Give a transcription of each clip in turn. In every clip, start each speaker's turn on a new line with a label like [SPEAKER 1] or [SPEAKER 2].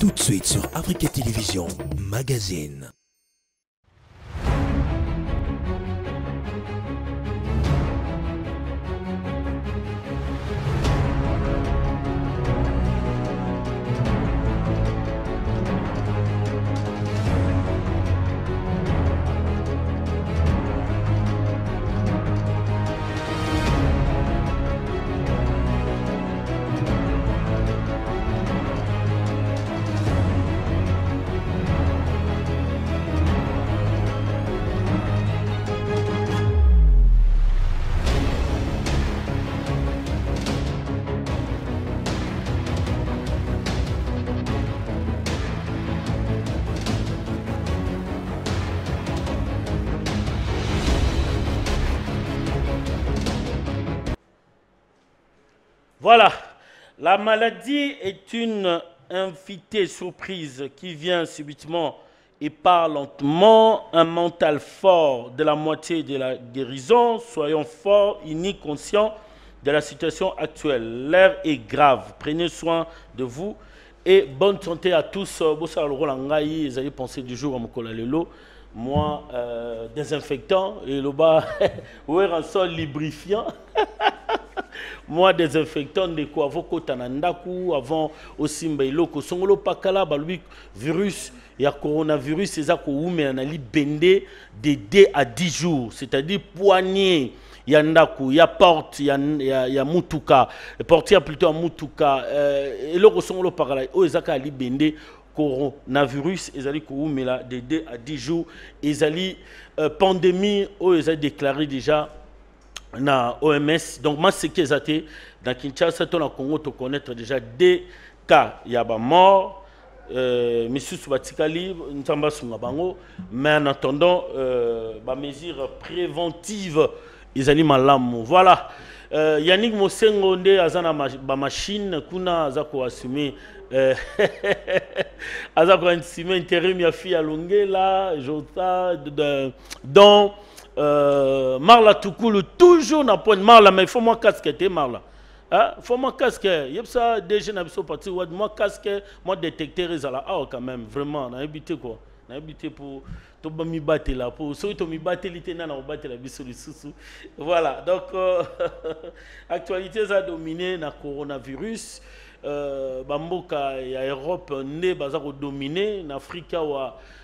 [SPEAKER 1] Tout de suite sur Africa Télévision Magazine.
[SPEAKER 2] Voilà, la maladie est une invitée surprise qui vient subitement et part lentement, un mental fort de la moitié de la guérison. Soyons forts, unis, conscients de la situation actuelle. L'air est grave, prenez soin de vous et bonne santé à tous. Bossa Rolangai, ils avaient pensé du jour à Mokola Lelo. Moi, désinfectant, et le bas, ouais, un sol lubrifiant. Moi, désinfectant de quoi avoko tanandaku avant aussi mbailoko songolo pakala balui virus et à coronavirus c'est ça ko ume anali bende de 2 à 10 jours, c'est-à-dire poignée yandaku ya porte ya mutuka portière plutôt à mutuka et loko songolo pakala o ezaka ali bende coronavirus ezali ko ume la de 2 à 10 jours ezali pandémie o ezali déclaré déjà na OMS. Donc moi ce qui est athée dans Kinshasa dans le Congo to connaître déjà des cas il y a mort monsieur Subatikali ntamba sunga bango, mais en attendant ba mesures préventives ils allaient malamu. Voilà, Yannick Mosengo nde azana ba machine kuna azako assumer azako assumer intérim ya fille alongela jota donc Marla Toukoulou, toujours n'a point de Marla, mais il faut moi casquette, Marla. Il faut moi casque. Il y a ça, déjà, moi casque, moi détecter les ala. Ah, quand même, vraiment, on a habité quoi. On a habité pour. Tout le monde battre là. Pour ceux qui ont battu, ils ont battu la bisou. Voilà, donc, actualité, ça a dominé le coronavirus. Bamboka et Europe, né, bazar dominé, en Afrique,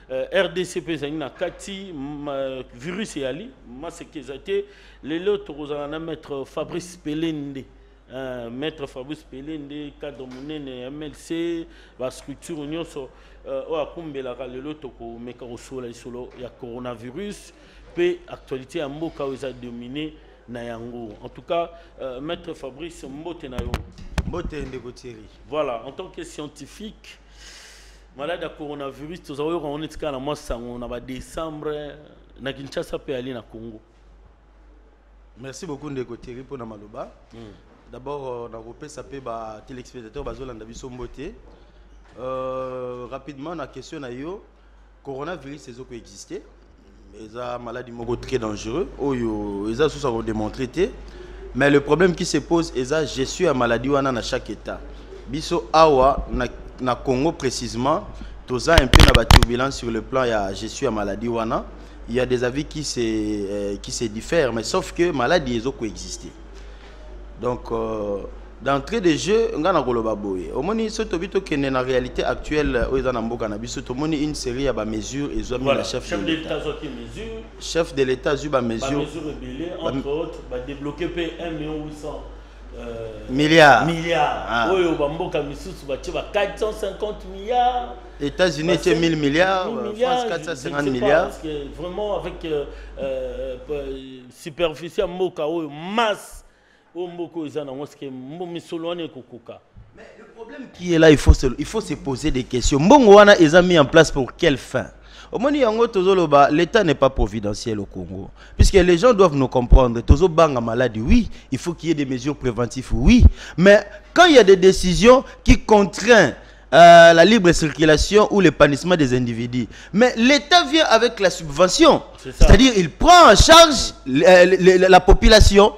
[SPEAKER 2] RDC na kati virus et ali moi c'est qu'ils étaient les autres vous allez mettre Fabrice Pelende maître Fabrice Pelende cadre monene MLC la structure union so o akumbela les autres ko meka osola solo ya coronavirus pe actualité à mboka où ça dominé na yango en tout cas maître Fabrice mbote na yo
[SPEAKER 3] mbote ndeko Thierry.
[SPEAKER 2] Voilà, en tant que scientifique malade à coronavirus, tous on est à la mois on a décembre na Kinshasa pe aller na Congo.
[SPEAKER 3] Merci beaucoup ndeko Thierry pour na maloba. D'abord na repé ça pe ba téléspectateurs bazolanda biso mbote. Rapidement la question na yo coronavirus ezoko exister. Eza maladie moko très dangereux oyo eza sous ça démontrer té. Mais le problème qui se pose eza gestion à maladie wana na chaque état. Biso awa na Congo précisément, tout ça un peu na turbulence sur le plan il y a gestion à maladie wana, il y a des avis qui se diffèrent mais sauf que maladie ils ont coexisté. Donc d'entrée de jeu on a koloba boye. Au moni so tobito que na réalité actuelle o ezana mboka na biso to moni une série ya ba mesures et zo
[SPEAKER 2] voilà,
[SPEAKER 3] la chef
[SPEAKER 2] de l'État qui mesure
[SPEAKER 3] chef de l'État zu ba mesure
[SPEAKER 2] entre autres ba débloquer p 1,8
[SPEAKER 3] milliard.
[SPEAKER 2] Ah. Oui, au Bamboka Misusu, 450 milliards.
[SPEAKER 3] États-Unis étaient 1000 milliards, France 450 milliards.
[SPEAKER 2] Parce que vraiment, avec superficie à Moka, masse, au Moko, ils ont
[SPEAKER 3] mais le problème qui est là, il faut se poser des questions. Mbongoana, ils ont mis en place pour quelle fin? Au moins, l'État n'est pas providentiel au Congo. Puisque les gens doivent nous comprendre. Tozo banga maladie, oui. Il faut qu'il y ait des mesures préventives, oui. Mais quand il y a des décisions qui contraignent la libre circulation ou l'épanouissement des individus, mais l'État vient avec la subvention. C'est-à-dire il prend en charge la population.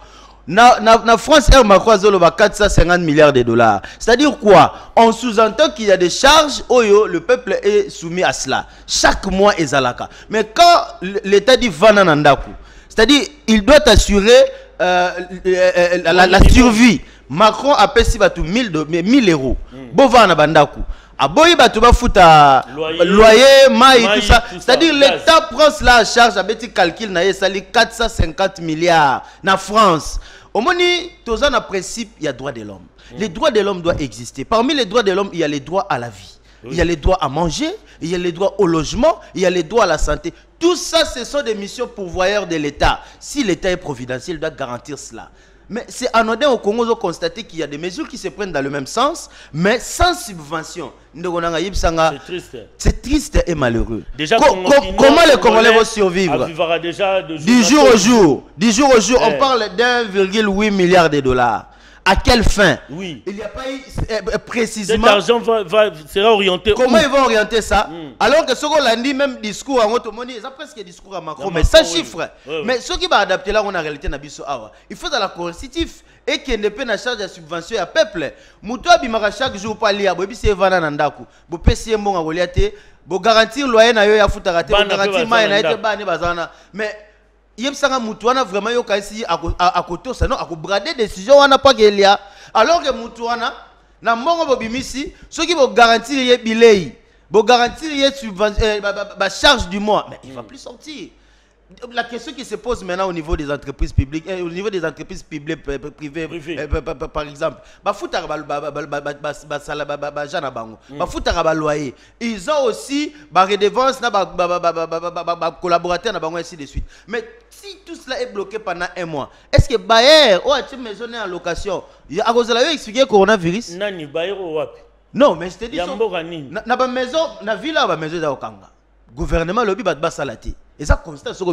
[SPEAKER 3] na France Air Macron azoloba 450 milliards de dollars. C'est-à-dire quoi? On sous-entend qu'il y a des charges oyo le peuple est soumis à cela. Chaque mois ezalaka. Mais quand l'État dit vana nandaku, c'est-à-dire il doit assurer la survie. Macron a payé 1000 euros. Bovana bandaku. Aboyi batu ba futa loyer, maï, tout ça. C'est-à-dire l'État prend cela en charge à petit calcul na sali 450 milliards na France. Au moni, tous en principe, il y a droit de l'homme. Les droits de l'homme doivent exister. Parmi les droits de l'homme, il y a les droits à la vie. Il y a les droits à manger, il y a les droits au logement, il y a les droits à la santé. Tout ça, ce sont des missions pourvoyeurs de l'État. Si l'État est providentiel, il doit garantir cela. Mais c'est anodin au Congo de constater qu'il y a des mesures qui se prennent dans le même sens, mais sans subvention.
[SPEAKER 2] C'est triste.
[SPEAKER 3] C'est triste et malheureux.
[SPEAKER 2] Déjà,
[SPEAKER 3] comment les Congolais vont survivre
[SPEAKER 2] déjà
[SPEAKER 3] du jour au jour. Du jour au jour, on parle d'1,8 milliard de dollars. À quelle fin?
[SPEAKER 2] Oui.
[SPEAKER 3] Il n'y a pas eu précisément.
[SPEAKER 2] Cet argent sera orienté.
[SPEAKER 3] Comment ils vont orienter ça? Alors que ce qu'on a dit, même discours à Motomoni, c'est presque discours à Macron, mais sans chiffre. Mais ce qui va adapter là, on a réalité Nabiso Awa. Il faut dans la coercitif et qu'il ne peut pas charge de subvention à peuple. Moutoua Bimara chaque jour pas lire, Bobi c'est Vana Nandaku, Bopé c'est bon à Goliath, Bo garantir loyer na yo ya futarate, Bo garantir ma na été bani bazana. Mais il y a Moutouana vraiment yo kasi à côté ça non à brader décision on n'a pas gelia alors que Moutouana na mongo bobimisi ceux qui vont garantir y bilei vont garantir y subvention charge du mois mais il va plus sortir. La question qui se pose maintenant au niveau des entreprises publiques, au niveau des entreprises publiques, privées, par exemple, ils ont aussi des redevances, collaborateurs, ainsi de suite. Mais si tout cela est bloqué pendant un mois, est-ce que Bayer, tu me maison en location, à cause de la expliqué coronavirus? Non, mais je te dis, na maison, na villa, na maison d'Okanga. Gouvernement lobby bat salati. Et ça constate ce que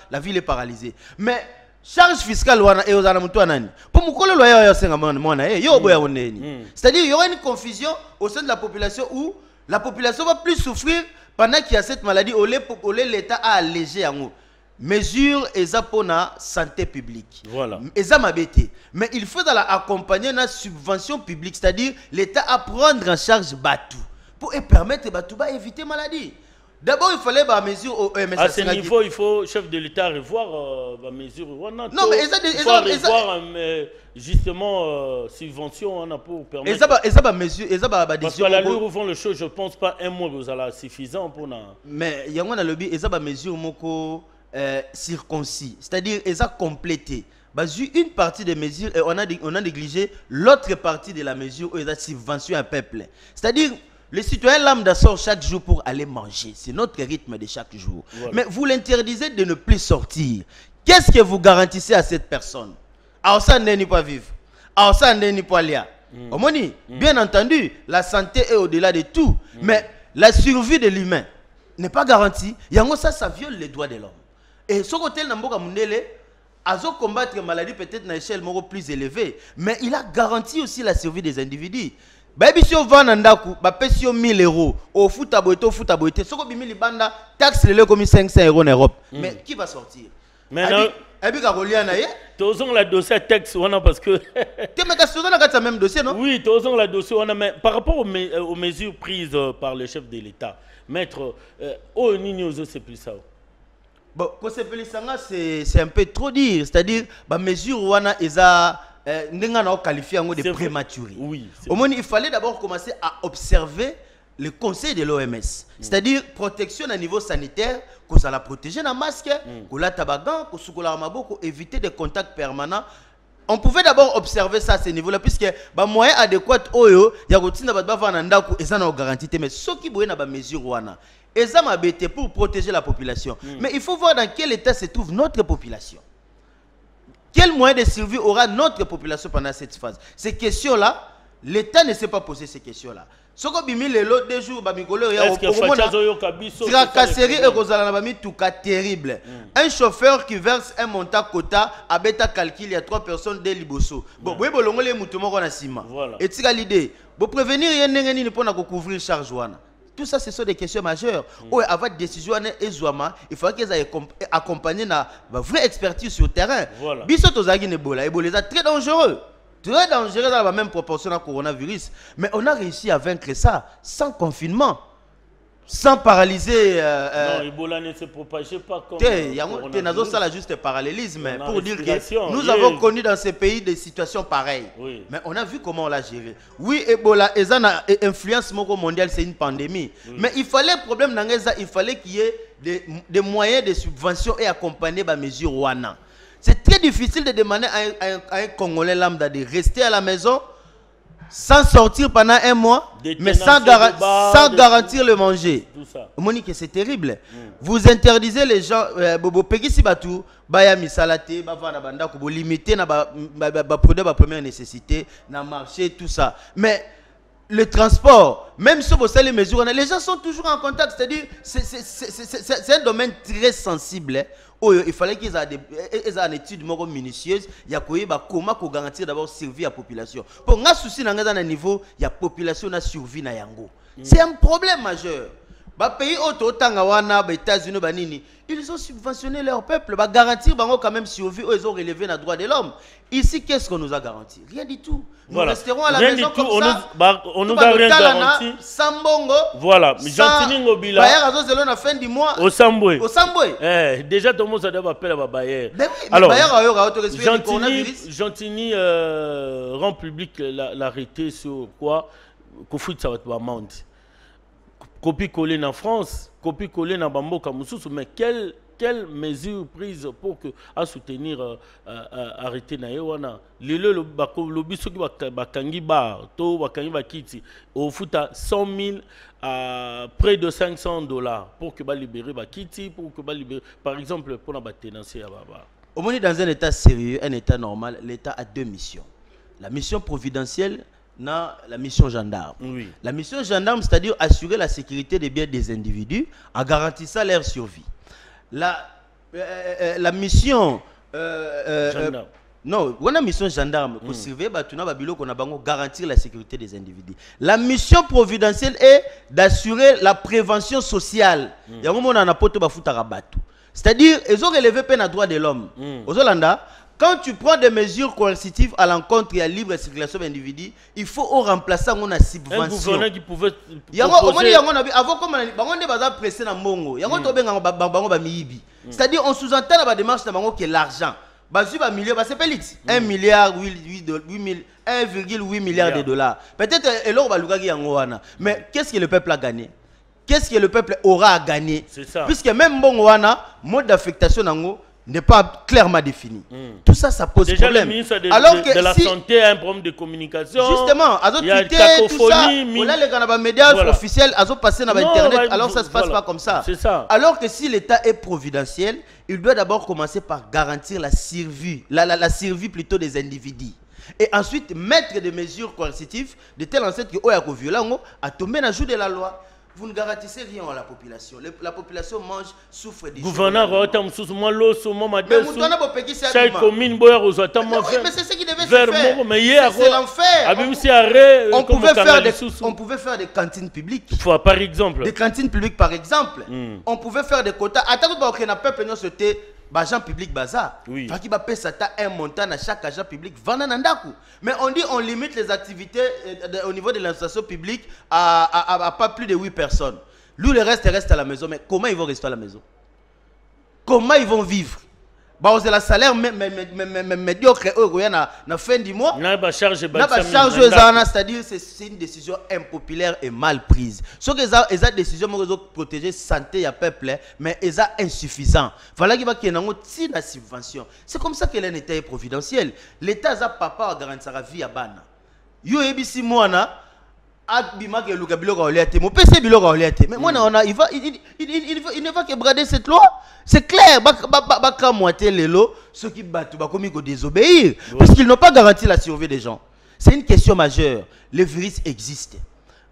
[SPEAKER 3] la ville est paralysée. Mais charge fiscale wana et aux anamutouanani. Pour me coller loyer ya senga mona yo boya oneni. C'est-à-dire il y aura une confusion au sein de la population où la population va plus souffrir pendant qu'il y a cette maladie au lieu l'État a allégé en haut. Mesure eza pona santé publique.
[SPEAKER 2] Voilà.
[SPEAKER 3] Eza mabete. Mais il faut accompagner la subvention publique, c'est-à-dire l'État à prendre en charge Batou pour permettre Batou d'éviter maladie. D'abord, il fallait la mesure au OMS.
[SPEAKER 2] À ce niveau, il faut, chef de l'État, revoir la mesure.
[SPEAKER 3] Non, mais
[SPEAKER 2] il faut revoir justement subvention pour permettre.
[SPEAKER 3] Parce
[SPEAKER 2] qu'à la lueur où vont les choses, je ne pense pas un mois c'est suffisant pour.
[SPEAKER 3] Mais il y a une lobby, il y a une mesure circoncis, c'est-à-dire ils ont complété. Une partie des mesures et on a négligé l'autre partie de la mesure où ils ont subventionné un peuple. C'est-à-dire les citoyens lambda sortent chaque jour pour aller manger. C'est notre rythme de chaque jour. Voilà. Mais vous l'interdisez de ne plus sortir. Qu'est-ce que vous garantissez à cette personne? Alors ça n'est pas vivre. Alors ça n'est pas lire. Bien entendu, la santé est au-delà de tout. Mais la survie de l'humain n'est pas garantie. Ça viole les droits de l'homme. Et ce côté, Namboka Mundele a combattre la maladie peut-être à l'échelle plus élevée. Mais il a garanti aussi la survie des individus. Baby si on vend nandaku, ba pesio 1000 euros. Au foot à boité, Soko bimi libanda, taxe le comme 500 euros en Europe. Mais qui va sortir?
[SPEAKER 2] Maintenant, tous la dossier texte, parce que.
[SPEAKER 3] Tu as même dossier, non?
[SPEAKER 2] Oui, tous la dossier, mais par rapport aux mesures prises par le chef de l'État, maître, au Nino, c'est plus ça.
[SPEAKER 3] Bon, c'est un peu trop dire. C'est-à-dire, la mesure où on a qualifié de prématuré.
[SPEAKER 2] Oui,
[SPEAKER 3] au moins, il fallait d'abord commencer à observer le conseil de l'OMS. C'est-à-dire protection à niveau sanitaire, qu'on la protéger dans masque, qu'on la tabagan, qu'on la maboko, éviter des contacts permanents. On pouvait d'abord observer ça à ce niveau-là, puisque les moyens adéquats, il y a des garanties, mais ce qui est dans mesure pour protéger la population. Mais il faut voir dans quel état se trouve notre population. Quel moyen de survie aura notre population pendant cette phase? Ces questions-là, l'État ne s'est pas posé ces questions-là. Ce qu'on a mis les lots des jours, terrible. Un chauffeur qui verse un montant quota à bêta calcul, il y a 3 personnes de Liboso. Bon, vous voyez les moutons en ciment. Et c'est l'idée. Vous prévenir, il y a une pour couvrir charge. Tout ça, ce sont des questions majeures. Ou avoir des décisions, il faut qu'ils aient accompagné na vraie expertise sur le terrain.
[SPEAKER 2] Voilà.
[SPEAKER 3] Bissot aux Ebola est très dangereux. Très dangereux dans la même proportion à coronavirus. Mais on a réussi à vaincre ça sans confinement. Sans paralyser.
[SPEAKER 2] Non, Ebola ne se propageait pas comme.
[SPEAKER 3] Il y a juste parallélisme pour dire que nous
[SPEAKER 2] yeah.
[SPEAKER 3] avons connu dans ces pays des situations pareilles.
[SPEAKER 2] Oui.
[SPEAKER 3] Mais on a vu comment on l'a géré. Oui, Ebola, influence mondiale, c'est une pandémie. Oui. Mais il fallait, problème il fallait qu'il y ait des moyens de subvention et accompagner les mesures WANA. C'est très difficile de demander à un Congolais lambda de rester à la maison sans sortir pendant un mois, mais sans garantir le manger. Monique, c'est terrible. Vous interdisez les gens, limiter les produits de première nécessité, dans le marché, tout ça. Mais le transport, même si vous savez les mesures, les gens sont toujours en contact. C'est-à-dire, c'est un domaine très sensible. Il fallait qu'ils aient une étude minutieuse. Il y a comment garantir d'abord survie à la population. Pour un souci dans un niveau, il y a population qui survie na yango. C'est un problème majeur. Les pays les États-Unis, ils ont subventionné leur peuple, garantir quand même survie, ils ont relevé les droits de l'homme. Ici, qu'est-ce qu'on nous a garanti? Rien du tout. Nous resterons à la maison comme ça.
[SPEAKER 2] On nous a rien garanti.
[SPEAKER 3] Sans bongo.
[SPEAKER 2] Voilà. Gentini Ngobila.
[SPEAKER 3] Bayer à la fin du mois.
[SPEAKER 2] Au Samboué.
[SPEAKER 3] Au Samboué.
[SPEAKER 2] Déjà, tout le monde a appelé à Bayer.
[SPEAKER 3] Alors,
[SPEAKER 2] Gentini rend public l'arrêté sur quoi Kofi Tsabatbamand. Copie collée en France, copie collée en Bamboka Moussous, mais quelle mesure prise pour que à soutenir arrêter na yewana lelo le biso ki bakangi bar to bakangi bakiti au futa 100 000 à près de $500 pour que ba libérer bakiti pour que ba libérer par exemple pour na batenancier à baba.
[SPEAKER 3] Au moins dans un état sérieux, un état normal, l'état a deux missions. La mission providentielle la mission gendarme.
[SPEAKER 2] Oui.
[SPEAKER 3] La mission gendarme, c'est-à-dire assurer la sécurité des biens des individus en garantissant leur survie. La mission
[SPEAKER 2] gendarme.
[SPEAKER 3] Non, on a mission gendarme pour surveiller garantir la sécurité des individus. La mission providentielle est d'assurer la prévention sociale. C'est-à-dire, ils ont relevé peine à droit de l'homme. Aux Hollandais, quand tu prends des mesures coercitives à l'encontre de la libre circulation d'individus, il faut remplacer une subvention. Un
[SPEAKER 2] gouverneur qui pouvait
[SPEAKER 3] c'est-à-dire, on sous-entend la démarche que l'argent. 1,8 milliard de dollars. Peut-être mais qu'est-ce que le peuple a gagné? Qu'est-ce que le peuple aura à gagner? Puisque même le mode d'affectation n'est pas clairement défini. Tout ça, ça pose
[SPEAKER 2] déjà
[SPEAKER 3] problème.
[SPEAKER 2] Le ministre de la Santé a un problème de communication.
[SPEAKER 3] Justement, il y a une cacophonie. Les médias officiels ont passé dans Internet, alors ça ne se passe pas comme ça. Alors que si l'État est providentiel, il doit d'abord commencer par garantir la survie, la survie plutôt des individus. Et ensuite mettre des mesures coercitives de telle sorte que Oyako violent a tombé dans le jour de la loi. Vous ne garantissez rien à la population. La population mange, souffre des
[SPEAKER 2] gouverneur, mais c'est ce
[SPEAKER 3] qu'il devait faire. C'est l'enfer. On pouvait faire des cantines publiques.
[SPEAKER 2] Par exemple.
[SPEAKER 3] Des cantines publiques, par exemple. On pouvait faire des quotas. Attends, que n'a pas payé agent public bazar.
[SPEAKER 2] Oui.
[SPEAKER 3] Qui va payer un montant à chaque agent public. Mais on dit on limite les activités au niveau de l'administration publique à pas plus de 8 personnes. Lui, le reste reste à la maison. Mais comment ils vont rester à la maison? Comment ils vont vivre? C'est la salaire médiocre na fin du mois. C'est-à-dire c'est une décision impopulaire et mal prise. Ce que les décisions pour protéger la santé du peuple, mais elles sont insuffisantes. Voilà qu'il va y avoir une subvention. C'est comme ça que l'État est providentiel. L'État a papa garantir la vie à Bana. Yo ebisi mwana abima ke luka biloko oliate mo pese biloko oliate mais moi il ne va que brader cette loi. C'est clair, baka moitié lelo ceux qui battent bakomi ko désobéir parce qu'ils n'ont pas garanti la survie des gens. C'est une question majeure. Le virus existe.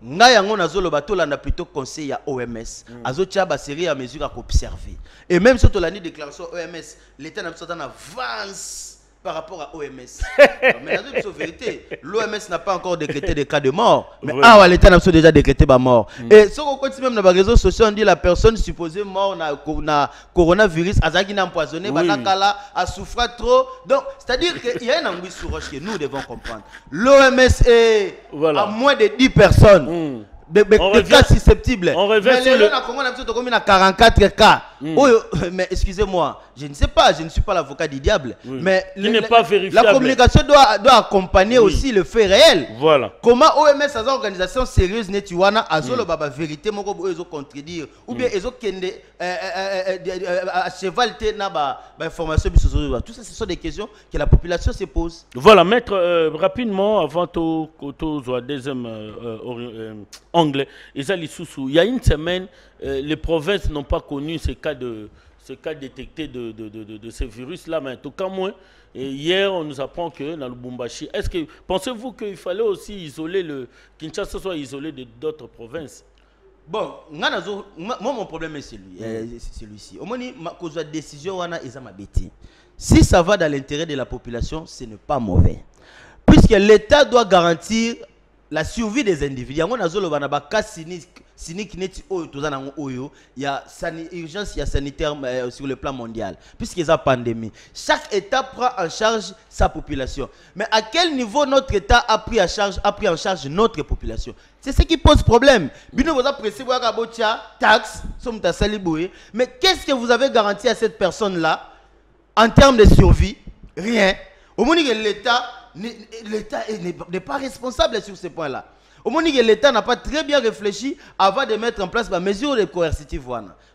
[SPEAKER 3] Nga yango nazolo bato landa plutôt conseil à OMS. Azotia ba série à mesure à observer. Et même sur la déclaration OMS, l'État n'a pas en avance par rapport à OMS. Mais la vérité, l'OMS n'a pas encore décrété des cas de mort. Mais l'État n'a déjà décrété la mort. Et ce qu'on continue même dans les réseaux sociaux, on dit la personne supposée morte na coronavirus, a empoisonné, a souffert trop. Donc, c'est-à-dire qu'il y a un anguille sur roche que nous devons comprendre. L'OMS est à moins de 10 personnes. Des cas susceptibles.
[SPEAKER 2] On revient
[SPEAKER 3] mais
[SPEAKER 2] sur
[SPEAKER 3] le... on a 44 cas. Mais excusez-moi, je ne sais pas, je ne suis pas l'avocat du diable. Mais
[SPEAKER 2] pas vérifiable.
[SPEAKER 3] La communication doit accompagner aussi le fait réel.
[SPEAKER 2] Voilà.
[SPEAKER 3] Comment OMS, as une organisation sérieuse, Netiwana, a la vérité, ils ont contredire. Ou bien ils ont à cheval information. Tout ça, ce sont des questions que la population se pose.
[SPEAKER 2] Voilà, maître, rapidement, avant tout, deuxième anglais, il y a une semaine, les provinces n'ont pas connu ces cas détectés de ces virus-là, mais en tout cas, moi, hier, on nous apprend que dans le Lubumbashi, pensez-vous qu'il fallait aussi isoler le Kinshasa, soit isolé d'autres provinces?
[SPEAKER 3] Bon, moi, mon problème est celui-ci. Au moins, ma décision, si ça va dans l'intérêt de la population, ce n'est pas mauvais. Puisque l'État doit garantir la survie des individus. Il y a un cas cynique, il y a urgence sanitaire sur le plan mondial, puisqu'il y a une pandémie. Chaque État prend en charge sa population. Mais à quel niveau notre État a pris en charge notre population? C'est ce qui pose problème. Mais qu'est-ce que vous avez garanti à cette personne-là en termes de survie? Rien. Au moins, l'État n'est pas responsable sur ce point-là. Au moins, l'État n'a pas très bien réfléchi avant de mettre en place la mesure de coercitive.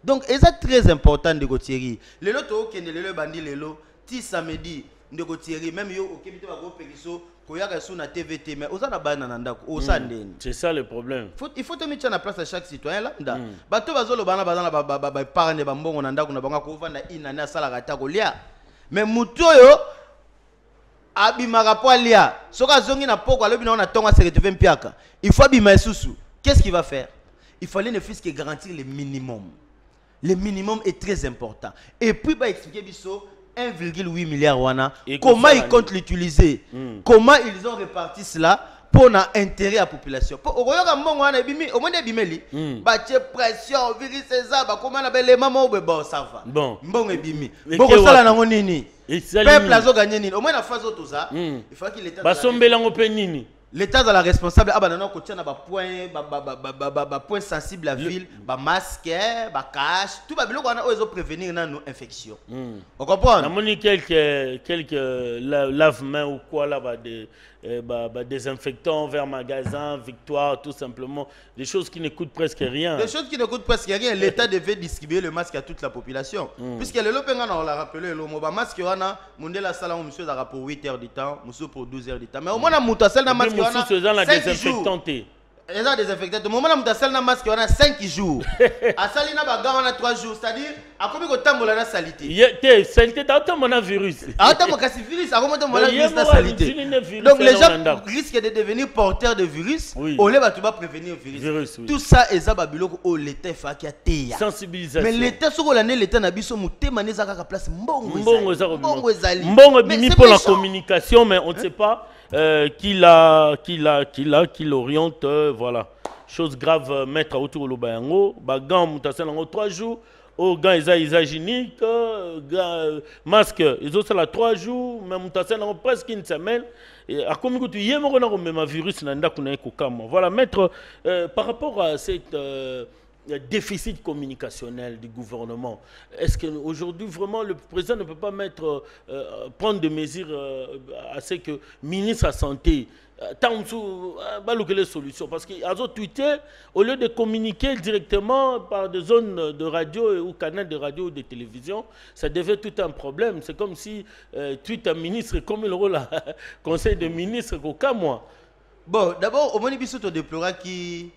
[SPEAKER 3] Donc, c'est très important de Gauthier. Le loto qui est le bandi le lot, ti samedi de Gauthier, même yo au Kébité va go periso, koyaka sur na TVT, mais aux anabana nandako, aux sandén.
[SPEAKER 2] C'est ça le problème.
[SPEAKER 3] Il faut te mettre en place à chaque citoyen là. Bato bazolo bana bazana ba parane ba mbongo nandako na banga ko vanda ina na sala kata ko lia. Mais mutoyo abimaka po alia soka zongi na poko alobi na tonga se retrouver mpiaka il faut abima susu. Qu'est-ce qu'il va faire? Il fallait ne fût-ce que garantir le minimum. Le minimum est très important. Et puis bah expliquer biso 1,8 milliard wana comment ils comptent l'utiliser, comment ils ont réparti cela pour intérêt à la population. Pour oyoka mbongo wana bimi au moins bimeli ba pression virus ça ba comment na bele mama bon ça va
[SPEAKER 2] bon
[SPEAKER 3] mbongo bimi boko sala nango nini peuple azo gagner nini au moins na phase auto ça il faut qu'il l'État
[SPEAKER 2] basombela ngo pe nini
[SPEAKER 3] l'État dans la responsable ah bah non ko tia na ba point sensible la ville ba masque ba cache tout ba biloko wana ozo prévenir na nos infections on comprend
[SPEAKER 2] na moni quelques lave-mains ou quoi là bas de désinfectants vers magasin Victoire tout simplement des choses qui ne coûtent presque rien.
[SPEAKER 3] Des choses qui ne coûtent presque rien. L'État devait distribuer le masque à toute la population puisque le lopenga on l'a rappelé le mot masque wana mundela sala monsieur dara pour 8 heures de temps monsieur pour 12 heures de temps mais au moins na muta sel na masque wana
[SPEAKER 2] la désinfectante
[SPEAKER 3] et là désinfectant au moment na muta sel na masque wana 5 jours asali na baga wana 3 jours c'est-à-dire akomi ko tambola na salité
[SPEAKER 2] te salité ta mona virus
[SPEAKER 3] attends kasi virus akomi to mona virus na salité donc les gens risquent de devenir porteurs de virus au lieu de prévenir virus tout ça est babiloko au l'État fa ki ateya
[SPEAKER 2] sensibilisation
[SPEAKER 3] mais l'État soko l'année l'État na biso mutema neza kaka place mbongo ezali
[SPEAKER 2] mbongo bimi pour la communication mais on ne sait pas qui l'oriente voilà chose grave mettre autour le bayango bagan mutasel en 3 jours au gants hygiénique masque ils ont ça 3 jours même mutasel en presque une semaine et à comme tu y mo na même virus na ndako na kokama voilà mettre par rapport à cette déficit communicationnel du gouvernement. Est-ce qu'aujourd'hui, vraiment, le président ne peut pas prendre des mesures à ce que le ministre de la Santé les solutions? Parce qu'ils ont tweeté, au lieu de communiquer directement par des zones de radio ou canaux de radio ou de télévision, ça devait tout un problème. C'est comme si tweet un ministre, comme le rôle conseil de ministre, qu'aucun mois.
[SPEAKER 3] Bon, d'abord, au moins, il faut déplorer qui.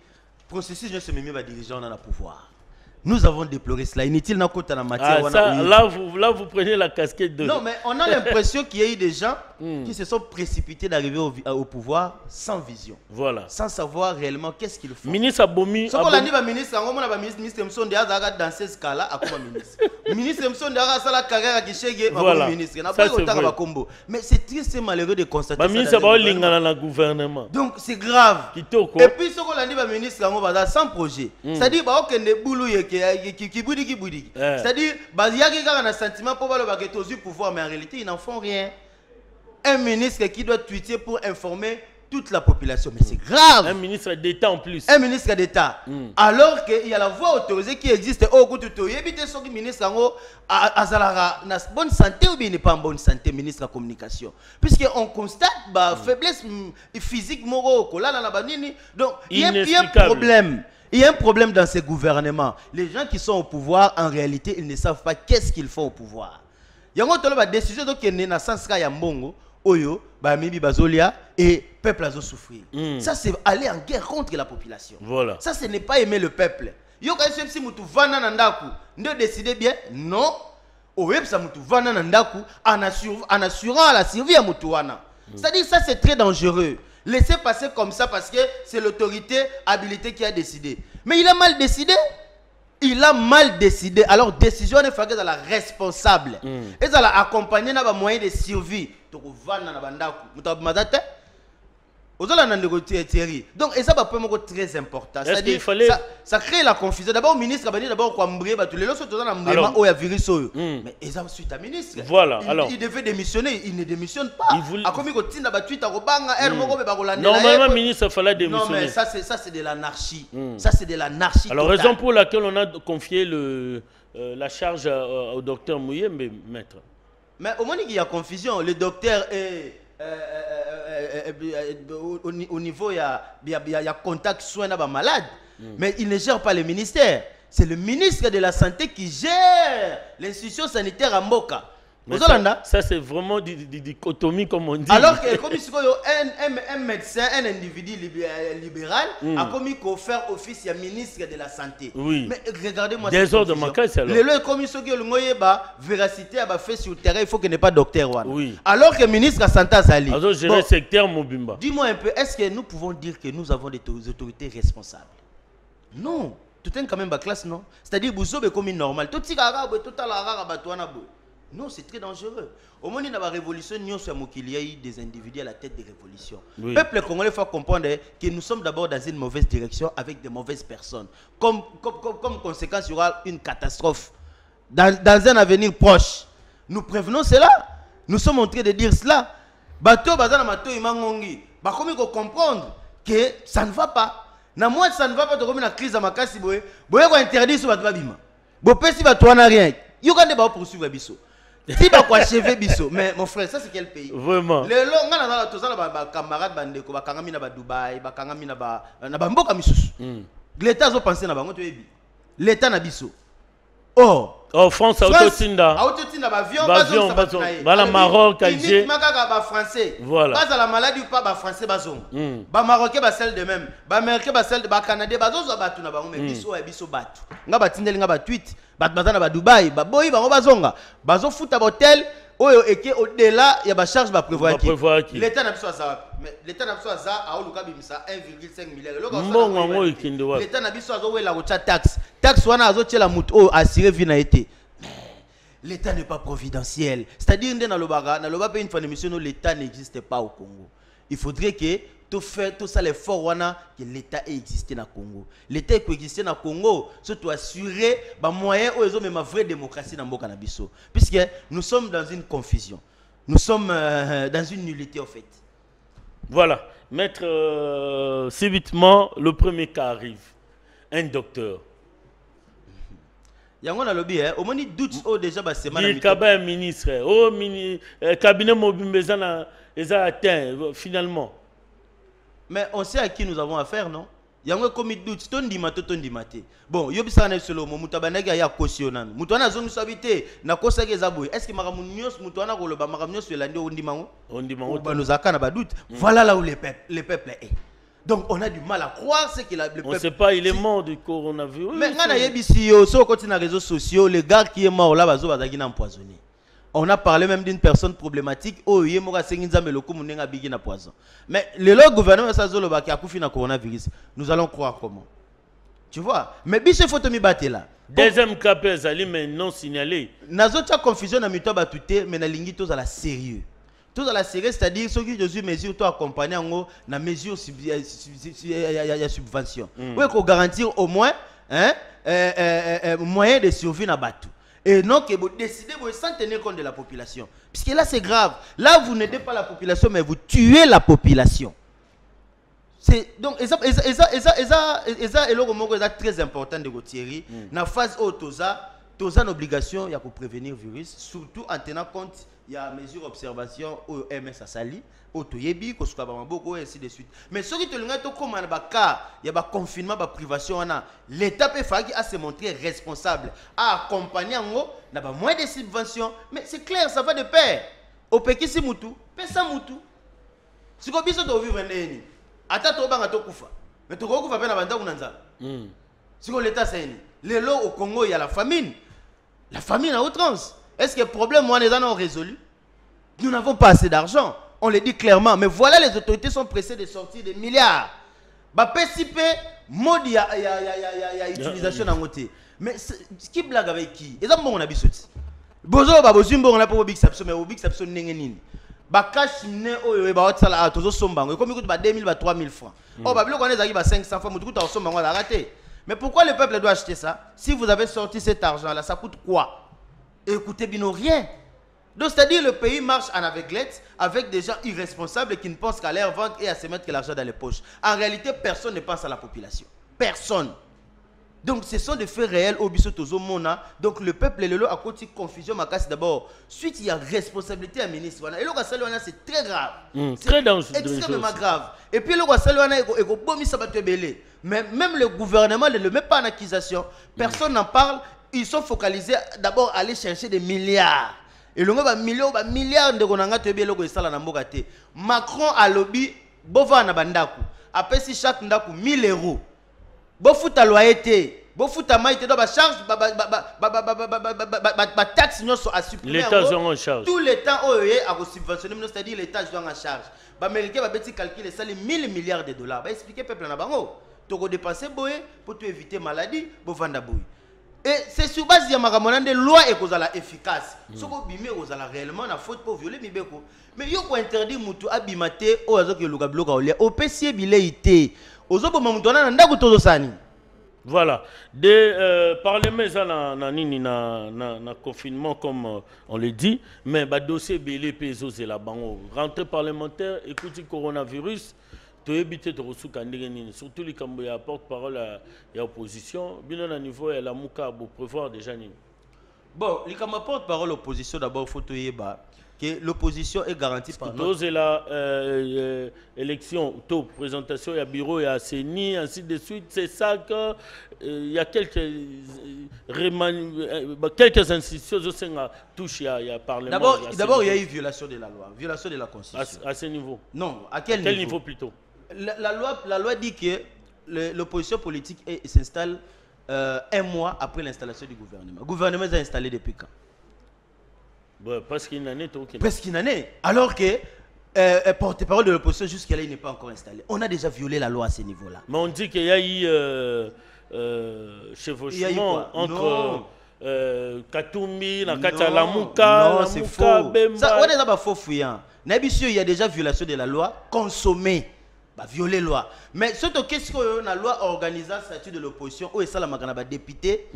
[SPEAKER 3] Processus je me mis dirigeant dans le pouvoir. Nous avons déploré cela. Inutile dans la matière.
[SPEAKER 2] Là, vous prenez la casquette de.
[SPEAKER 3] Non, mais on a l'impression qu'il y a eu des gens qui se sont précipités d'arriver au pouvoir sans vision.
[SPEAKER 2] Voilà.
[SPEAKER 3] Sans savoir réellement qu'est-ce qu'il faut.
[SPEAKER 2] Ministre Abomi.
[SPEAKER 3] Ce qu'on a dit, ministre, on a ministre, dans ce cas-là, à quoi ministre. Ministre Msondara a la carrière à Kishege,
[SPEAKER 2] voilà.
[SPEAKER 3] ministre. Mais c'est triste et malheureux de constater
[SPEAKER 2] ça. Ministre le gouvernement.
[SPEAKER 3] Donc c'est grave. Et puis ce qu'on a dit, ministre, sans projet. C'est-à-dire que les boulot qui boudi. C'est-à-dire il y a un sentiment pour le pouvoir, mais en réalité ils n'en font rien. Un ministre qui doit tweeter pour informer toute la population, mais c'est grave.
[SPEAKER 2] Un ministre d'État en plus.
[SPEAKER 3] Un ministre d'État. Alors qu'il y a la voie autorisée qui existe. Oh, écoute, il y a un ministre en bonne santé ou bien n'est pas en bonne santé, ministre de la communication. Puisqu'on constate la faiblesse physique, morale. Donc, il y a un problème. Il y a un problème dans ces gouvernements. Les gens qui sont au pouvoir, en réalité, ils ne savent pas qu'est-ce qu'ils font au pouvoir. Il y a une décision qui est dans le sens qu'il y a Oyo, Mibi Bazolia et le peuple a souffert. Ça, c'est aller en guerre contre la population.
[SPEAKER 2] Voilà.
[SPEAKER 3] Ça, ce n'est pas aimer le peuple. Yo, quand si mutu vana nandaku, ne décidez bien, non. Au web, ça mutu vana nandaku, en assurant la survie à mutuana. C'est-à-dire, ça, c'est très dangereux. Laissez passer comme ça parce que c'est l'autorité habilitée qui a décidé. Mais il a mal décidé. Il a mal décidé. Alors, décision est faite dans la responsable. Et ça l'a accompagné dans les moyens de survie. Donc, et ça va très important. C'est-à-dire ça crée la confusion. D'abord, le ministre a dit d'abord qu'on mais ils ont suite à ministre.
[SPEAKER 2] Voilà.
[SPEAKER 3] Il devait démissionner. Il ne démissionne pas.
[SPEAKER 2] Normalement, le ministre fallait démissionner.
[SPEAKER 3] Non, mais ça c'est de l'anarchie. Ça c'est de l'anarchie.
[SPEAKER 2] Alors, raison pour laquelle on a confié la charge au docteur Mouyembe, maître.
[SPEAKER 3] Mais au moment où il y a confusion, le docteur est au niveau il y a contact soin à malade, mais il ne gère pas le ministère. C'est le ministre de la Santé qui gère l'institution sanitaire à Mboka.
[SPEAKER 2] Ça c'est vraiment du dichotomie comme on dit.
[SPEAKER 3] Alors que comme un médecin, un individu libéral a commis qu'au faire office, il y a ministre de la Santé.
[SPEAKER 2] Oui.
[SPEAKER 3] Mais regardez-moi
[SPEAKER 2] désordre de ma caisse alors.
[SPEAKER 3] Le commis véracité a fait sur le terrain, il faut qu'il n'y ait pas docteur.
[SPEAKER 2] Oui.
[SPEAKER 3] Alors que le ministre de la Santé a sali.
[SPEAKER 2] Alors gérer secteur Mobimba.
[SPEAKER 3] Dis-moi un peu, est-ce que nous pouvons dire que nous avons des autorités responsables? Non. Tout est quand même la classe, non? C'est-à-dire que vous êtes comme normal. Tout est non, c'est très dangereux. Au moment où il y a une révolution, il y a eu des individus à la tête des révolutions. Le peuple congolais faut comprendre que nous sommes d'abord dans une mauvaise direction avec de mauvaises personnes. Comme conséquence, il y aura une catastrophe. Dans un avenir proche. Nous prévenons cela. Nous sommes en train de dire cela. Bateau, comme il faut comprendre que ça ne va pas. Moi, ça ne va pas de la crise à ma casse. Vous avez interdit ce bateau. Vous avez rien. Vous avez poursuivre Bisso. Si tu as achevé Bisso, mais mon frère, ça c'est quel pays?
[SPEAKER 2] Vraiment.
[SPEAKER 3] Les longs, on a tous les camarades bandeko, bakangami na ba Dubaï, bakangami na ba mboka misusu. L'État a pensé na bango toyebi. L'État na Bisso.
[SPEAKER 2] Oh, France a autotinda.
[SPEAKER 3] Autotinda ba avion,
[SPEAKER 2] ba Maroc, Alger.
[SPEAKER 3] Ba français.
[SPEAKER 2] Voilà.
[SPEAKER 3] Pas à la maladie ou pas ba français bazong. Ba marocain ba celle de même. Ba américain ba celle de ba canadien bazozo batu na bango mais Bisso et Bisso batu. Nga ba tindeli nga ba tweet. Batana ba Dubaï, ba boy ba bazonga. Bazo futa hotel oyo eke au-delà ya ba charge ba prévoir qui. L'État n'a pas ça. Mais l'État n'a pas ça a oluka bimisa 1,5 milliard. L'État n'a pas ça zo la rocha taxe. Taxe wana azo tela mutu o assurer vie na été. L'État n'est pas providentiel. C'est-à-dire dans le baga, dans le baga une fois d'émission l'État n'existe pas au Congo. Il faudrait que tout ça l'effort que l'État ait existé dans le Congo. L'État qui existe dans le Congo, surtout assurer les moyens où ils ont même une vraie démocratie dans le Boka-Nabiso. Puisque nous sommes dans une confusion. Nous sommes dans une nullité en fait.
[SPEAKER 2] Voilà. Maître, subitement, le premier cas arrive. Un docteur.
[SPEAKER 3] Il y a un lobby, au moins il doute déjà c'est mal.
[SPEAKER 2] Il y a un ministre, cabinet Mobimbezana, ils ont atteint finalement.
[SPEAKER 3] Mais on sait à qui nous avons affaire, non? Il y a un comité doute, ton dimate. Bon, il y a un solo, mutabanega ya cautionnan. Mutana zone s'habiter, na kosa ke zaboué. Est-ce que maramunios mutana koloba maramunios yolandi ondimango? Ondimango. Ba nous akana ba doute. Voilà là où le peuple est. Donc on a du mal à croire ce qu'il a le peuple.
[SPEAKER 2] On ne sait pas, il est mort du coronavirus.
[SPEAKER 3] Mais on a yebisi yo, sur côté na réseaux sociaux, le gars qui est mort là bazo bazaki na empoisonné. On a parlé même d'une personne problématique. Oh, il y a un poison. Mais le gouvernement qui a couffé le coronavirus, nous allons croire comment? Tu vois? Mais il faut me battre là.
[SPEAKER 2] Deuxième cas, mais non signalé.
[SPEAKER 3] Nazotia confusion na mito batute mais na lingi tous à la sérieux. Tous à la sérieux, c'est-à-dire ceux qui ont mesure to accompagner en na mesure subvention. Oui, qu'on garantir au moins moyen de survie na batu. Et non que vous décidez sans tenir compte de la population. Puisque là c'est grave. Là vous n'aidez pas la population mais vous tuez la population. Donc ça est très important de retirer. Dans la phase où tu as une obligation de prévenir le virus, surtout en tenant compte il y a mesure d'observation au MS à Sali, au Toyebi, au Soukabamaboko et ainsi de suite. Mais ce qui te l'engage, comme il y a un confinement, une privation, l'État peut se montrer responsable, à accompagner en moins de subventions. Mais c'est clair, ça va de pair. Au Pékin, c'est Moutou, Pessa Moutou. Si vous avez vivre un ennemi, attends, tu vas kufa. Mais tu vas kufa na banda kunanza. Si vous l'État c'est les lots au Congo, il y a la famine. La famine à outrance. Est-ce que le problème, moi, les gens ont résolu? Nous n'avons pas assez d'argent. On le dit clairement. Mais voilà, les autorités sont pressées de sortir des milliards. Bah, PCP, mode, il y a utilisation dans côté. Mais qui blague avec qui? Et ça, on a bisouti. Bozo, babozumbo, on a pas obik sapso, mais obik sapso n'engenini. Bah, cash, ne, oh, bah, on a tozo sombango. Comme écoute, bah, 2000, bah, 3000 francs. Oh, bah, on est à 500 francs, mais tout à sombango, on a raté. Mais pourquoi le peuple doit acheter ça? Si vous avez sorti cet argent-là, ça coûte quoi? Écoutez bien, rien. Donc, c'est-à-dire le pays marche en aveuglette avec des gens irresponsables qui ne pensent qu'à leur vendre et à se mettre que l'argent dans les poches. En réalité, personne ne pense à la population. Personne. Donc, ce sont des faits réels au Bissotozo Mona. Donc, le peuple et le lot à côté de confusion, ma casse d'abord. Suite, il y a responsabilité à ministre. Et le Gassalouana, c'est très grave.
[SPEAKER 2] Très dangereux.
[SPEAKER 3] Extrêmement grave. Et puis, le Gassalouana, il y a bomi sabatebele. Mais même le gouvernement ne le met pas en accusation. Personne n'en parle. Ils sont focalisés d'abord à aller chercher des milliards. Et le milliards de Gonanga Tebé logo esala na mboka te. Macron a lobby bova na bandaku. Après si chaque ndaku 1000 euros. Bo futa loyer, bo futa maïté do ba charge ba taxe nyonso a supprimer.
[SPEAKER 2] L'État joue en charge.
[SPEAKER 3] Tout le temps oye a subventionner, c'est-à-dire l'État joue en charge. Ba américain ba beti calculer ça les 1000 milliards de dollars. Ba expliquer peuple na bango. Toko dépenser boye pour te éviter maladie, bo vanda boye. Et c'est sur base de la loi et qu'on a efficace. Ce qu'on bimé qu'on a réellement la faute pour violer mibeko. Mais yo ko interdit mutu abimate o azo ke luka bloka ole o PC bileité. Ozo bo mamutona nda ko tozo sani.
[SPEAKER 2] Voilà. De parlement ça na confinement comme on le dit, mais ba dossier belé peso c'est la bango. Rentrée parlementaire, écoutez coronavirus. Tu éviter de recevoir surtout les Cambodgiens porte-parole à l'opposition. Bien au niveau de la Mouka, pour prévoir déjà.
[SPEAKER 3] Bon, les Cambodgiens porte-parole à l'opposition, d'abord, il faut que l'opposition est garantie par
[SPEAKER 2] nous. C'est la élection, présentation, il y a bureau, il y a CENI, ainsi de suite. C'est ça qu'il y a quelques institutions qui touchent à Parlement.
[SPEAKER 3] D'abord, il y a eu violation de la loi, violation de la Constitution.
[SPEAKER 2] À ce niveau?
[SPEAKER 3] Non, à quel
[SPEAKER 2] niveau plutôt?
[SPEAKER 3] La loi dit que l'opposition politique s'installe un mois après l'installation du gouvernement. Le gouvernement est installé depuis quand?
[SPEAKER 2] Presque une année.
[SPEAKER 3] Presque une année. Alors que porte-parole de l'opposition jusqu'à là, il n'est pas encore installé. On a déjà violé la loi à ce niveau-là.
[SPEAKER 2] Mais on dit qu'il y a eu chevauchement entre Katumbi, la Mouka,
[SPEAKER 3] non, c'est faux. Ça, on est pas faux fouillant. Il y a déjà violation de la loi consommée. Bah, violer la loi. Mais surtout, qu'est-ce que la loi organisant le statut de l'opposition? Où est ça la député?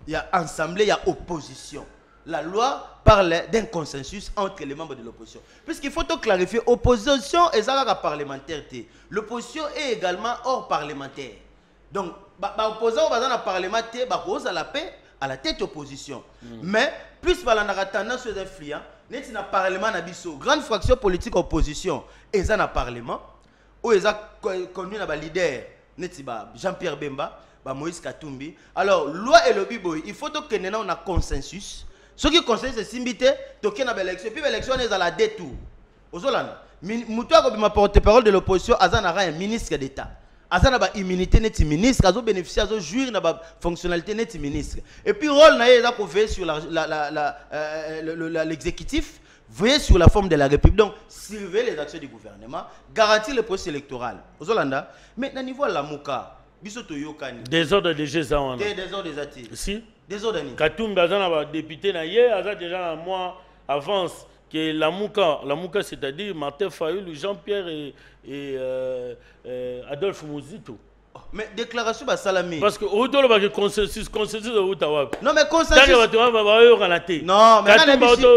[SPEAKER 3] Il y a assemblée, il y a opposition. La loi parle d'un consensus entre les membres de l'opposition. Puisqu'il faut tout clarifier, opposition est la parlementaire. L'opposition est également hors parlementaire. Donc, l'opposant dans le parlement, à la paix, à la tête opposition. Mais, plus par la tendance d'influence, il y a un parlement, grande fraction politique opposition, et il y a un parlement, où il y a un leader, Jean-Pierre Bemba, Moïse Katumbi. Alors, loi et le biboy, il faut que nous ayons un consensus. Ce qui conseille c'est simbité, toquer na l'élection, puis l'élection est à la détour. Aux Hollandais, Moutoua comme ma porte-parole de l'opposition, Azanara un ministre d'État. Azanaba immunité net ministre, Azo bénéficier, Azo jouir na fonctionnalité net ministre. Et puis rôle na yéza qu'on fait sur l'exécutif, veiller sur la forme de la République. Donc surveiller les actions du gouvernement, garantir le processus électoral. Aux Hollandais, mais na niveau la Mouka, biso to yokani.
[SPEAKER 2] Désordre de Géza.
[SPEAKER 3] Désordre des attitres.
[SPEAKER 2] Si.
[SPEAKER 3] Désolé Dani.
[SPEAKER 2] Katumbi a député a déjà un mois avance que la Mouka c'est-à-dire Martin Fayulu, Jean-Pierre et Adolphe Mouzito.
[SPEAKER 3] Mais déclaration bah salami.
[SPEAKER 2] Parce que autour de consensus de Outawa.
[SPEAKER 3] Non mais consensus.
[SPEAKER 2] Non
[SPEAKER 3] mais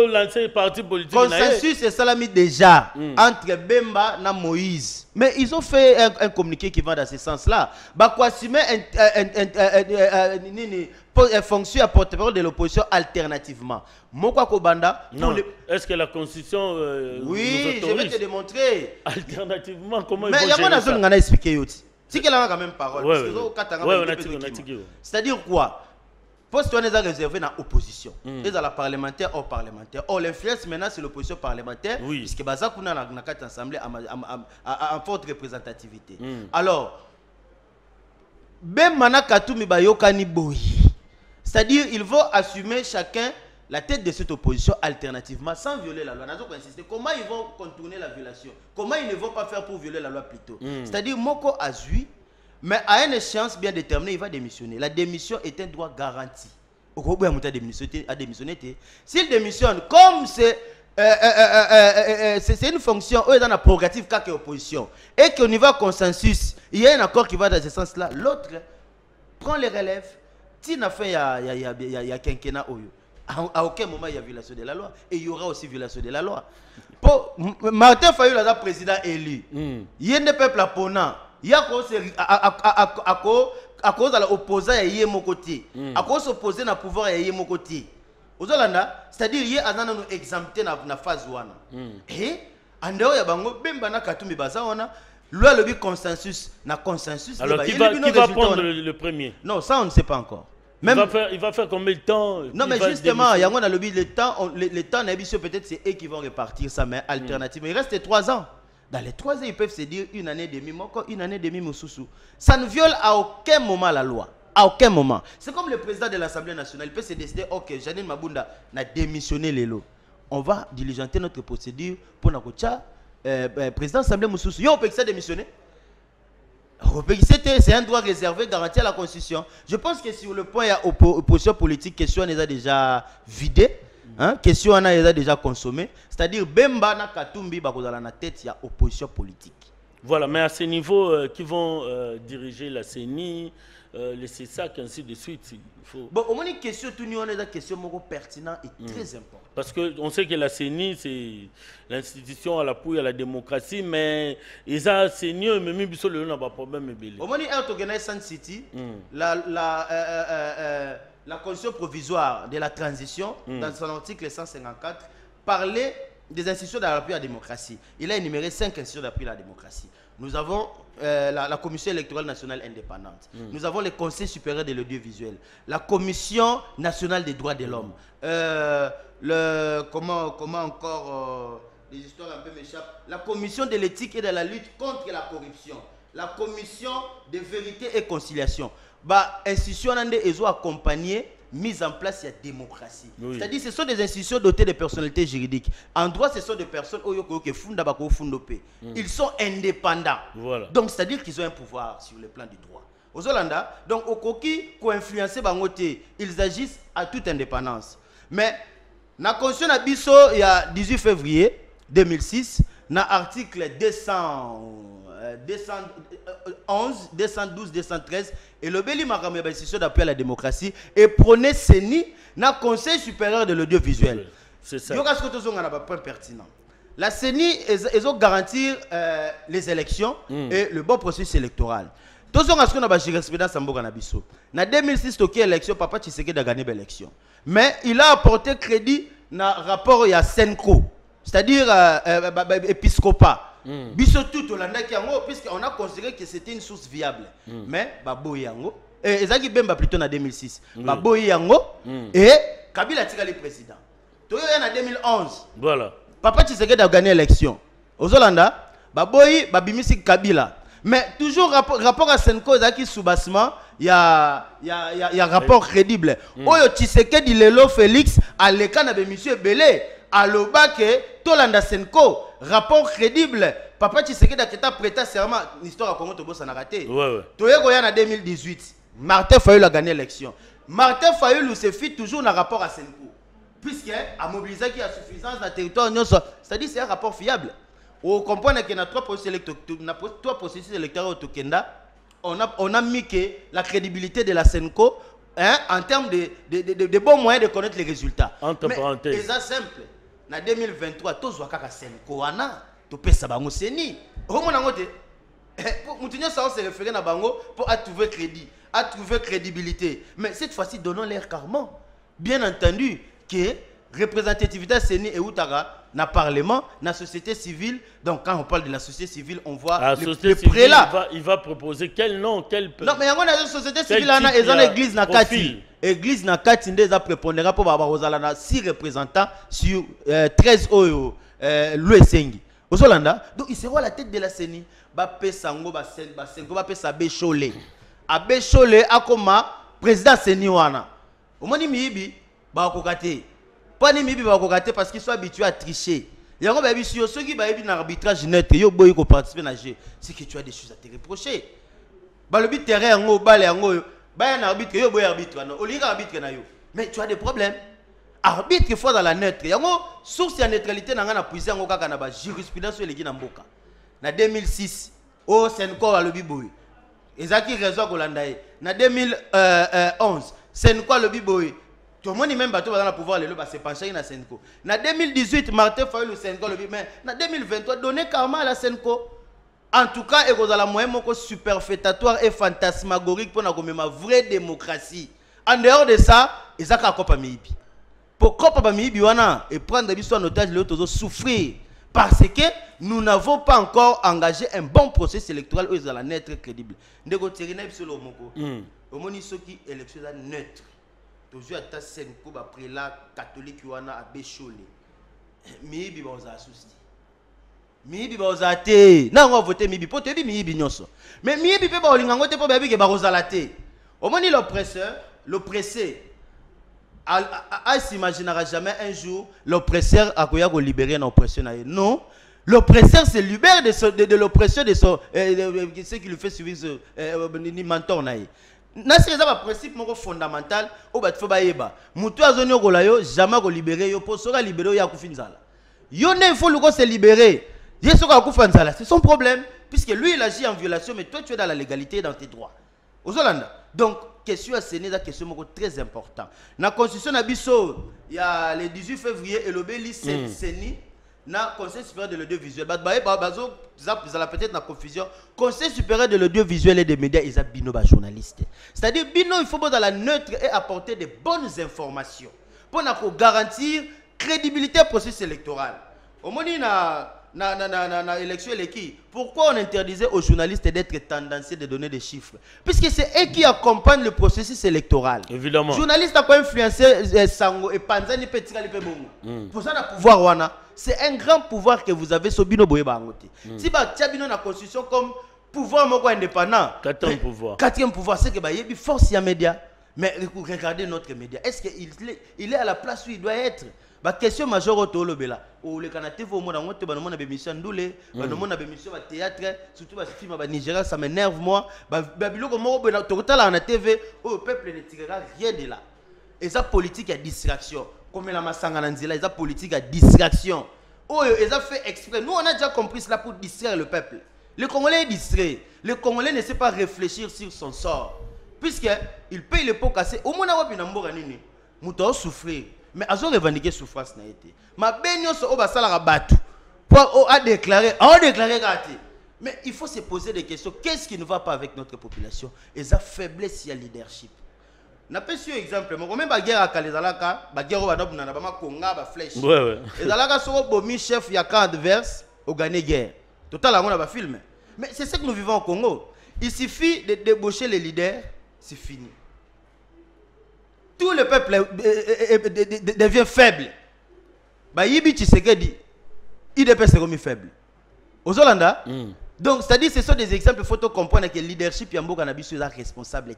[SPEAKER 2] lancer parti politique.
[SPEAKER 3] Consensus et salami déjà entre Bemba et Moïse. Mais ils ont fait un communiqué qui va dans ce sens-là. Bah quoi si mais fonction à porte-parole de l'opposition alternativement. Moko Kobanda.
[SPEAKER 2] Non. Est-ce que la constitution
[SPEAKER 3] oui, je vais te démontrer.
[SPEAKER 2] Alternativement comment
[SPEAKER 3] ils vont gérer ça. Mais il y a un expliqué aussi. Si quelqu'un a quand même parole. C'est-à-dire quoi? Poste on est réservé dans l'opposition. Et dans la parlementaire hors parlementaire. Or l'influence maintenant c'est l'opposition parlementaire.
[SPEAKER 2] Oui.
[SPEAKER 3] Puisque Baza Kuna a une assemblée en forte représentativité. Alors, Ben Mana Katumbi Bayokani Boyi. C'est-à-dire ils vont assumer chacun la tête de cette opposition alternativement sans violer la loi. Comment ils vont contourner la violation? Comment ils ne vont pas faire pour violer la loi plutôt? C'est-à-dire Moko Azui, mais à une échéance bien déterminée, il va démissionner. La démission est un droit garanti. S'il démissionne, comme c'est une fonction, eux dans la prérogative qu'a opposition, et qu'au niveau consensus, il y a un accord qui va dans ce sens-là, l'autre prend les relèves. Tina fait il y a quinquennat Oyo. À aucun moment il y a violation de la loi. Et il y aura aussi violation de la loi. Pour Martin Fayulu, le président élu, il y a un peuple apprenant. Il y a à cause de l'opposant, il y a mon côté. À cause de l'opposé dans le pouvoir, il y a mon côté. C'est-à-dire qu'il y a un exempté dans la phase 1. Et en dehors, il y a un Katumbi Bazawana. Loi le consensus.
[SPEAKER 2] Alors qui va prendre le premier?
[SPEAKER 3] Non, ça on ne sait pas encore.
[SPEAKER 2] Même il va faire combien de temps?
[SPEAKER 3] Non, mais justement, il y a un lobby, le temps, peut-être c'est eux qui vont répartir ça, mais alternative. Il reste 3 ans. Dans les 3 ans, ils peuvent se dire une année et demie, une année et demie, Moussoussou. Ça ne viole à aucun moment la loi. À aucun moment. C'est comme le président de l'Assemblée nationale. Il peut se décider, ok, Janine Mabunda n'a démissionné les lots. On va diligenter notre procédure pour notre président de l'Assemblée Moussoussou. On peut que ça démissionner. C'est un droit réservé, garanti à la Constitution. Je pense que sur le point, il y a opposition politique, question on les a déjà vidé, question on les a déjà consommé. C'est-à-dire, Bemba na Katumbi, dans la tête, il y a opposition politique.
[SPEAKER 2] Voilà, mais à ce niveau, qui vont diriger la CENI, le CESAC, ainsi de suite. Il faut...
[SPEAKER 3] Bon, au moins, une question, tout le monde a une question pertinente et très importante.
[SPEAKER 2] Parce qu'on sait que la CENI, c'est l'institution à l'appui à la démocratie, mais ils ont CENI, mais même si le n'a pas de problème.
[SPEAKER 3] Au moins, il y a Sun City, la constitution provisoire de la transition, dans son article 154, parlait des institutions d'appui à la démocratie. Il a énuméré 5 institutions d'appui à la démocratie. Nous avons la Commission électorale nationale indépendante. Nous avons le Conseil supérieur de l'audiovisuel. La Commission nationale des droits de l'homme. Comment encore les histoires un peu m'échappent. La Commission de l'éthique et de la lutte contre la corruption. La Commission de vérité et conciliation. Institutions ont accompagné mise en place la démocratie. Oui. C'est-à-dire ce sont des institutions dotées de personnalités juridiques. En droit, ce sont des personnes ils sont indépendants. Voilà. Donc, c'est-à-dire qu'ils ont un pouvoir sur le plan du droit. Aux Hollanda, donc, au Koki, pour influencer Bangoté, ils agissent à toute indépendance. Mais, dans la Constitution d'Abisso, il y a 18 février 2006, dans l'article 211, 212, 213, et le Béli Maramé, institution d'appui à la démocratie, et prenez CENI dans le Conseil supérieur de l'audiovisuel.
[SPEAKER 2] C'est ça.
[SPEAKER 3] Il y a un point pertinent. La CENI, ils ont garantir les élections et le bon processus électoral. Tout ce qu'on a jurisprudence en Boganabiso. En 2006, il y a élection, Papa Tshisekedi a gagné l'élection. Mais il a apporté crédit dans le rapport à Senko, c'est-à-dire épiscopat. Biso tout Hollanda qui yango puisqu'on a considéré que c'était une source viable. Mais babo yango et ezaki bemba plutôt en 2006. Babo yango et Kabila tika le président. Toyo en 2011. Voilà. Papa Tshisekedi a gagné l'élection. Aux Hollanda, baboyi babimisi Kabila. Mais toujours rapport à Senko ezaki soubassement, il y a rapport crédible. Oyo Tshisekedi lelo Félix aleka na be monsieur Belé alobake Tolanda Senko rapport crédible. Papa Tshisekedi a prêté serment l'histoire à Congo Tobo ça n'a raté. Ouais. Toyeko ya na 2018. Martin Fayulu a gagné l'élection. Martin Fayulu se fit toujours dans rapport à Senko. Puisqu'il a mobilisé qu'il y a suffisance dans le territoire. C'est-à-dire c'est un rapport fiable. On comprend qu'il y a trois processus électoraux au Tokenda. On a mis que la crédibilité de la Senko en termes de bons moyens de connaître les résultats.
[SPEAKER 2] Entre parenthèses.
[SPEAKER 3] C'est simple. En 2023, tous les Senko, tu peux savoir que c'est ni. Nous se référer à Bango pour trouver crédit, à trouver crédibilité. Mais cette fois-ci, donnons-leur carrément. Bien entendu que représentativité c'est et Outara dans le Parlement, dans la société civile. Donc quand on parle de la société civile, on voit
[SPEAKER 2] le prélat. Il va proposer quel nom, quel...
[SPEAKER 3] Non, mais il y a une société civile, il y a une église dans Kati. L'église dans Kati, il a prépondéré pour avoir 6 représentants sur 13 Oyo, l'Ouessengi. Aux Hollanda, donc il sera à la tête de la CENI. Bapé Sango, Basengo, Bapé Sabé Cholé. Abé Cholé, Akoma, président CENI Wana. Au moins, Mibi, Bakokate. Pas ni Mibi, Bakokate parce qu'ils sont habitués à tricher. Il y a un baby sur ceux qui baby dans l'arbitrage net, yo boy ko participer à jeu, c'est que tu as des choses à te reprocher. Ba le but terrain ngo balé ngo, ba un arbitre yo boy arbitre non, au lieu arbitre na yo. Mais tu as des problèmes. Arbitre il faut dans la neutre. Il y a une source de neutralité dans la puissance kaka na ba jurisprudence sur les qui na mboka. Na 2006, au Senko a le biboy. Ezaki raison ko landaye. Na 2011, Senko a le biboy. Tout le monde même bateau dans le pouvoir le ba se pencher na Senko. Na 2018, Martin Fayulu Senko le biboy. Mais na 2023 donner karma à la Senko. En tout cas, il y a la moyen superfétatoire et fantasmagorique pour na vraie démocratie. En dehors de ça, Ezaka a kopa miibi. Pour et prendre des en otage, les autres souffrir. Parce que nous n'avons pas encore engagé un bon processus électoral où ils allaient être crédibles. Nous avons tiré sur le moko. Au moins, ils sont qui élection neutre. Toujours à ta scène, après la catholique, il y a à Bécholé. Mibi, on a souci. Mibi, on a été. Non, on va voter Mibi. Pour te dire, Mibi, non. Mais Mibi, on va voter pour Mibi, on va laté. Au moins, l'oppresseur, l'oppressé. Elle s'imaginera jamais un jour l'oppresseur a libérer l'oppression. Non, l'oppresseur se libère de l'oppression de ce qui lui fait suivre ce mentor. C'est un principe fondamental. Mutu azoni okolayo jamais ko libérer yo pour sera libérer ya kufinzala. Yo ne faut le se libérer. Yeso ka kufinzala, c'est son problème puisque lui il agit en violation mais toi tu es dans la légalité et dans tes droits. Aux Hollanda. Donc question à Séné, c'est question très important. Dans la constitution d'Abisso, il y a le 18 février et l'obéli Séni dans le Conseil supérieur de l'audiovisuel. Vous allez peut-être dans la confusion. Conseil supérieur de l'audiovisuel et des médias, ils ont bino journaliste. C'est-à-dire bino il faut dans la neutre et apporter de bonnes informations pour garantir crédibilité au processus électoral. Au moment dans l'élection, pourquoi on interdisait aux journalistes d'être tendancieux de donner des chiffres? Puisque c'est eux qui accompagnent le processus électoral.
[SPEAKER 2] Évidemment.
[SPEAKER 3] Journaliste a quoi influencer Sango et Panzani Petika Bongo. Pour ça, le pouvoir wana, c'est un grand pouvoir que vous avez sur Bino Boye Bangote. Si bah Bino na constitution comme pouvoir moko indépendant. Quatrième pouvoir, c'est que bah y a force y a média. Mais regardez notre média. Est-ce qu'il est à la place où il doit être? La question majeure au Lobela. Ou les Canadiens vont me demander de des missions doulées, de des missions de théâtre, surtout les films au Nigeria, ça m'énerve moi. Babylone, total en TV, le peuple ne tirera rien de là. Et ça politique à distraction. Comme la Massanga Nanzila, ils ont politique à distraction. Oh, ils ont fait exprès. Nous, on a déjà compris cela pour distraire le peuple. Le Congolais est distrait. Le Congolais ne sait pas réfléchir sur son sort. Puisqu'il paye les pots cassés. Au moins, on a souffrir. Mais ils ont revendiqué souffrance. Ma bénion se oba sala rabattu. Pour a déclaré, mais il faut se poser des questions. Qu'est-ce qui ne va pas avec notre population? Et ça faiblesse il y a leadership. N'a pas sur exemple, mais même la guerre à Kalezalaka, la guerre au Nabana, la Konga, la flèche. Et Zalaka sera bomi chef il y a camp adverse au gagner guerre. Total on a pas film. Mais c'est ce que nous vivons au Congo. Il suffit de débaucher les leaders, c'est fini. Tout le peuple devient faible. Bah Yibi Tshisekedi, IDP c'est comme faible. Aux Hollanda, donc c'est-à-dire ce sont des exemples, il faut comprendre que le leadership Yambo Cannabis est responsable.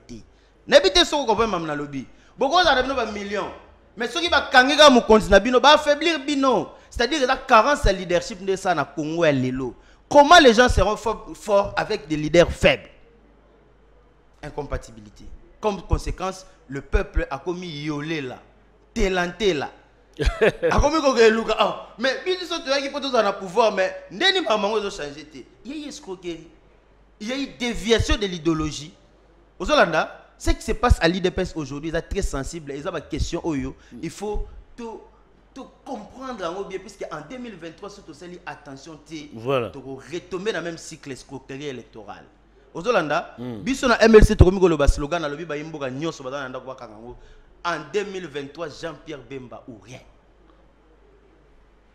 [SPEAKER 3] N'habitez pas comprendre même dans le lobby. Beaucoup de millions. Mais ceux qui va kangega mu continent bino va affaiblir bino. C'est-à-dire la carence de leadership de ça na Congo et Lelo. Comment les gens seront forts avec des leaders faibles? Incompatibilité. comme conséquence, le peuple a commis yolé là, télanté là. A commis luka. Mais il sont qui peut tous en pouvoir, mais n'est pas maman changé. Il y a escroquerie, il y a une déviation de l'idéologie. Aux Hollanda, ce qui se passe à l'IDPS aujourd'hui, c'est très sensible. Ils ont des questions oyo. Il faut tout comprendre en bien, puisque en 2023, surtout c'est attention,
[SPEAKER 2] voilà.
[SPEAKER 3] Tu retomber dans le même cycle escroquerie électorale. Aux Hollanda, biso na MLC to komi le slogan na lobi ba imboka nyoso bazana ndako bakango. En 2023, Jean-Pierre Bemba ou rien.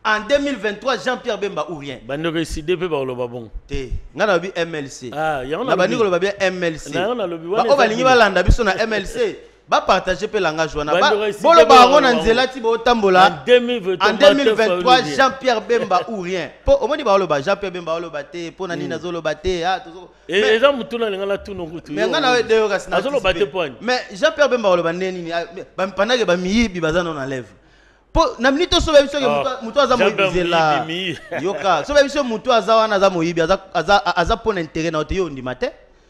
[SPEAKER 3] En 2023, Jean-Pierre Bemba ou rien.
[SPEAKER 2] Bande décidé pe ba lo babon.
[SPEAKER 3] Te, ngana bi MLC.
[SPEAKER 2] Ah, ya on
[SPEAKER 3] a ba ngolo ba bien MLC.
[SPEAKER 2] Na on a lobi
[SPEAKER 3] wana. Ba balingi ba landa biso na MLC. Ba partager pe langage wana. Ba bolo ba ngona nzela ti bo tambola. En 2023, Jean-Pierre Bemba ou rien. Po o moni ba lo ba Jean-Pierre Bemba lo ba te, po na nina zo lo ba te, ah tozo.
[SPEAKER 2] Et ça mutuna ngala tuno kutu.
[SPEAKER 3] Mais ngana we de yo kasina.
[SPEAKER 2] Azolo ba te point.
[SPEAKER 3] Mais Jean-Pierre Bemba lo ba neni ba pendant que ba miyibi bazana on enlève. Na minute so bebiso ke mutu aza moyibi la yoka so bebiso mutu aza wana aza moyibi aza pona intérêt na yo ndima te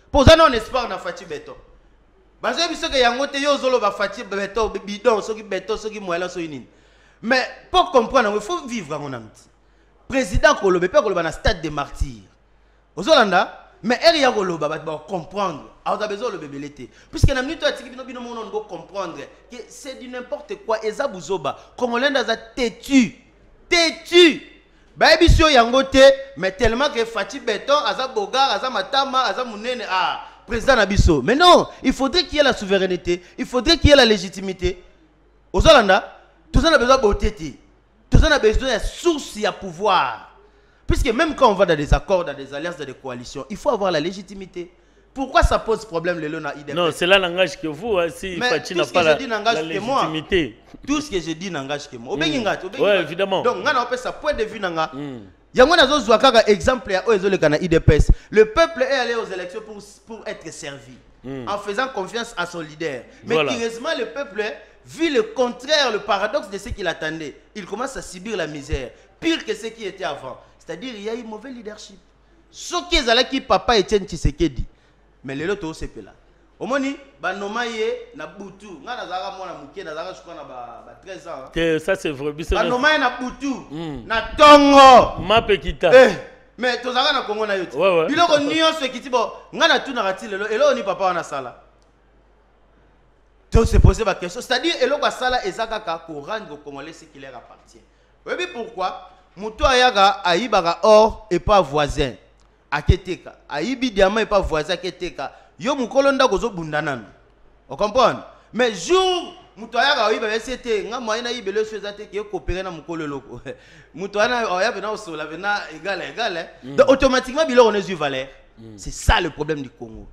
[SPEAKER 3] po za non espoir na Fati Beto bazo bebiso ke yango te yo zolo ba Fati Beto bidon soki beto soki moela so nini mais pour comprendre il faut vivre en amti président Kolobe pe Koloba na stade de martyrs ozolanda mais elle y a Koloba ba comprendre a besoin le bébé l'été puisque na minute atiki bino on doit comprendre que c'est du n'importe quoi eza buzoba congolais dans têtu ba ebisio yango te mais tellement que Fati Beton aza boga aza matama aza munene président nabiso mais non il faudrait qu'il y ait la souveraineté il faudrait qu'il y ait la légitimité aux Hollanda tout ça a besoin de têtu tout ça a besoin de source à pouvoir puisque même quand on va dans des accords dans des alliances dans des coalitions il faut avoir la légitimité. Pourquoi ça pose problème le na IDPS? Non, c'est là langage que vous, si Fati n'a pas la légitimité. Tout ce que je dis n'engage que moi. Oui, évidemment. Donc, on a ça point de vue. Il y a un exemple à IDPS. Le peuple est allé aux élections pour être servi, en faisant confiance à son leader. Mais curieusement, le peuple vit le contraire, le paradoxe de ce qu'il attendait. Il commence à subir la misère, pire que ce qui était avant. C'est-à-dire qu'il y a eu mauvais leadership. Ce qui est qui papa Etienne Tshisekedi. Mais les autres c'est là. Au moni ba nomaye na butu nga nazaka mwana muke nazaka je crois na ba 13 ans. Que ça c'est vrai biso. Ba nomaye na butu na tongo mapekita. Mais tozaka na Congo na yote. Biloko nyonso ekiti bo nga na tuna kati lelo elo ni papa wana sala. Donc se poser la question, c'est-à-dire eloko sala ezaka ka ko rendre au Congolais ce qui leur appartient. Vous savez pourquoi muto ayaga aibaka or et pas voisin. Aketeka aibi diamant et pas voisin aketeka yo mukolo ndako zo bundanana on comprend mais jour mutoyaka oyiba besete nga moyena ibele so ezate ke coopérer na mukolo loko mutoyana oya bena osola bena égal donc automatiquement bilo on est valeur c'est ça le problème du Congo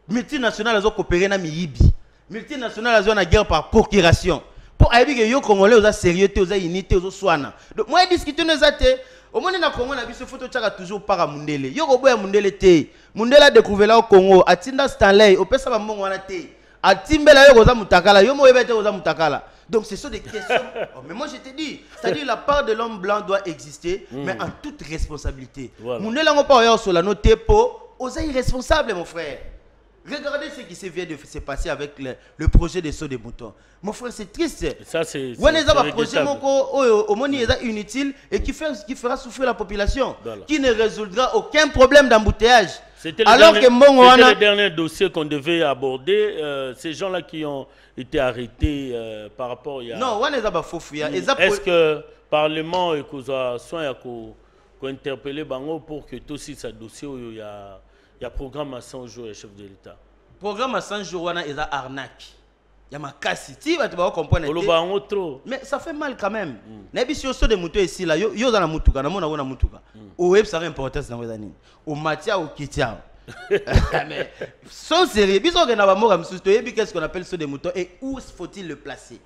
[SPEAKER 3] multinational zo coopérer na miyibi multinational zo na guerre par procuration pour aibi que yo congolais oza sérieux te oza unité ozo swana donc moi discuter nos até au monde na Congo na biso photo tchaka toujours para mundele yo ko boya mundele te mundela découvert au Congo atinda Stanley au pesa ba mbongo wana te atimbela yo koza mutakala yo mo yebete koza mutakala donc ce sont des questions mais moi je te dis c'est-à-dire la part de l'homme blanc doit exister mais en toute responsabilité mundela ngo pa yo sola no te po oza irresponsable mon frère. Regardez ce qui vient de se passer avec le projet des sauts de moutons. Mon frère, c'est triste. Ça, c'est un projet inutile et qui fera souffrir la population, qui ne résoudra aucun problème d'embouteillage.
[SPEAKER 2] C'était le dernier dossier qu'on devait aborder. Ces gens-là qui ont été arrêtés par rapport à...
[SPEAKER 3] Non,
[SPEAKER 2] est-ce que le Parlement et que soin à interpeller Bango pour que tout ce dossier il y a programme à 100 jours et chef de l'État.
[SPEAKER 3] Programme à 100 jours, il y a arnaque. Il y a ma casse. Tu vas comprendre. Mais ça fait mal quand même. N'importe si on de moto ici là, yo dans la mutuka, na mona na mutuka. Au web ça a importance dans les années. Au matia au kitia. Mais sans sérieux, bisous que na ba mora msusto, yebi qu'est-ce qu'on appelle saut de moto et où faut-il le placer?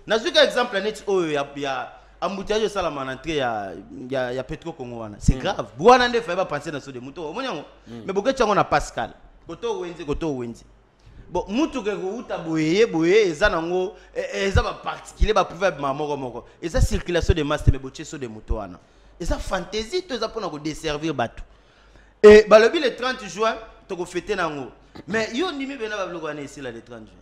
[SPEAKER 3] Na zuka exemple net il y a embouteillage ça la entrée il y a Petro Congo wana. C'est grave. Bwana nde fa ba penser dans saut de moto. Mais beaucoup de gens on a Pascal. Koto wenzi. Bon, mutu ke uta boye eza nango eza ba particulier ba pouvoir ba moko. Eza circulation de masse mais boche so de moto wana. Eza fantaisie to eza pona ko desservir bato. Et ba le 30 juin to ko fêter nango. Mais yo nimi bena ba biloko wana ici là le 30 juin.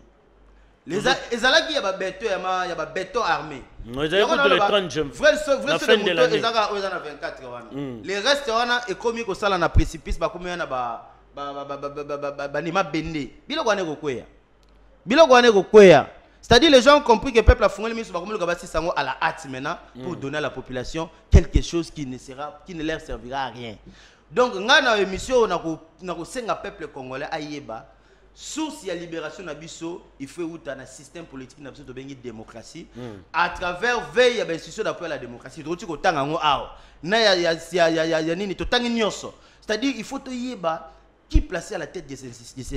[SPEAKER 3] Les ezalaki ya ba béton armé.
[SPEAKER 2] Nous avons le 30 juin.
[SPEAKER 3] Vrai sur le moto ezaka oza na 24 wana. Les restes wana ekomi ko sala na précipice ba komi na ba nima bende. Biloko wana kokwea. Biloko wana kokwea. C'est-à-dire les gens ont compris que le peuple a fondé le ministre à la hâte maintenant pour donner à la population quelque chose qui ne leur servira à rien. Donc, dans la émission, on a peuple congolais à Yéba, source de la libération d'Abisso, il faut un système politique de démocratie à travers veille à l'institution d'appui à la démocratie. C'est-à-dire il faut que Yéba qui placé à la tête de ces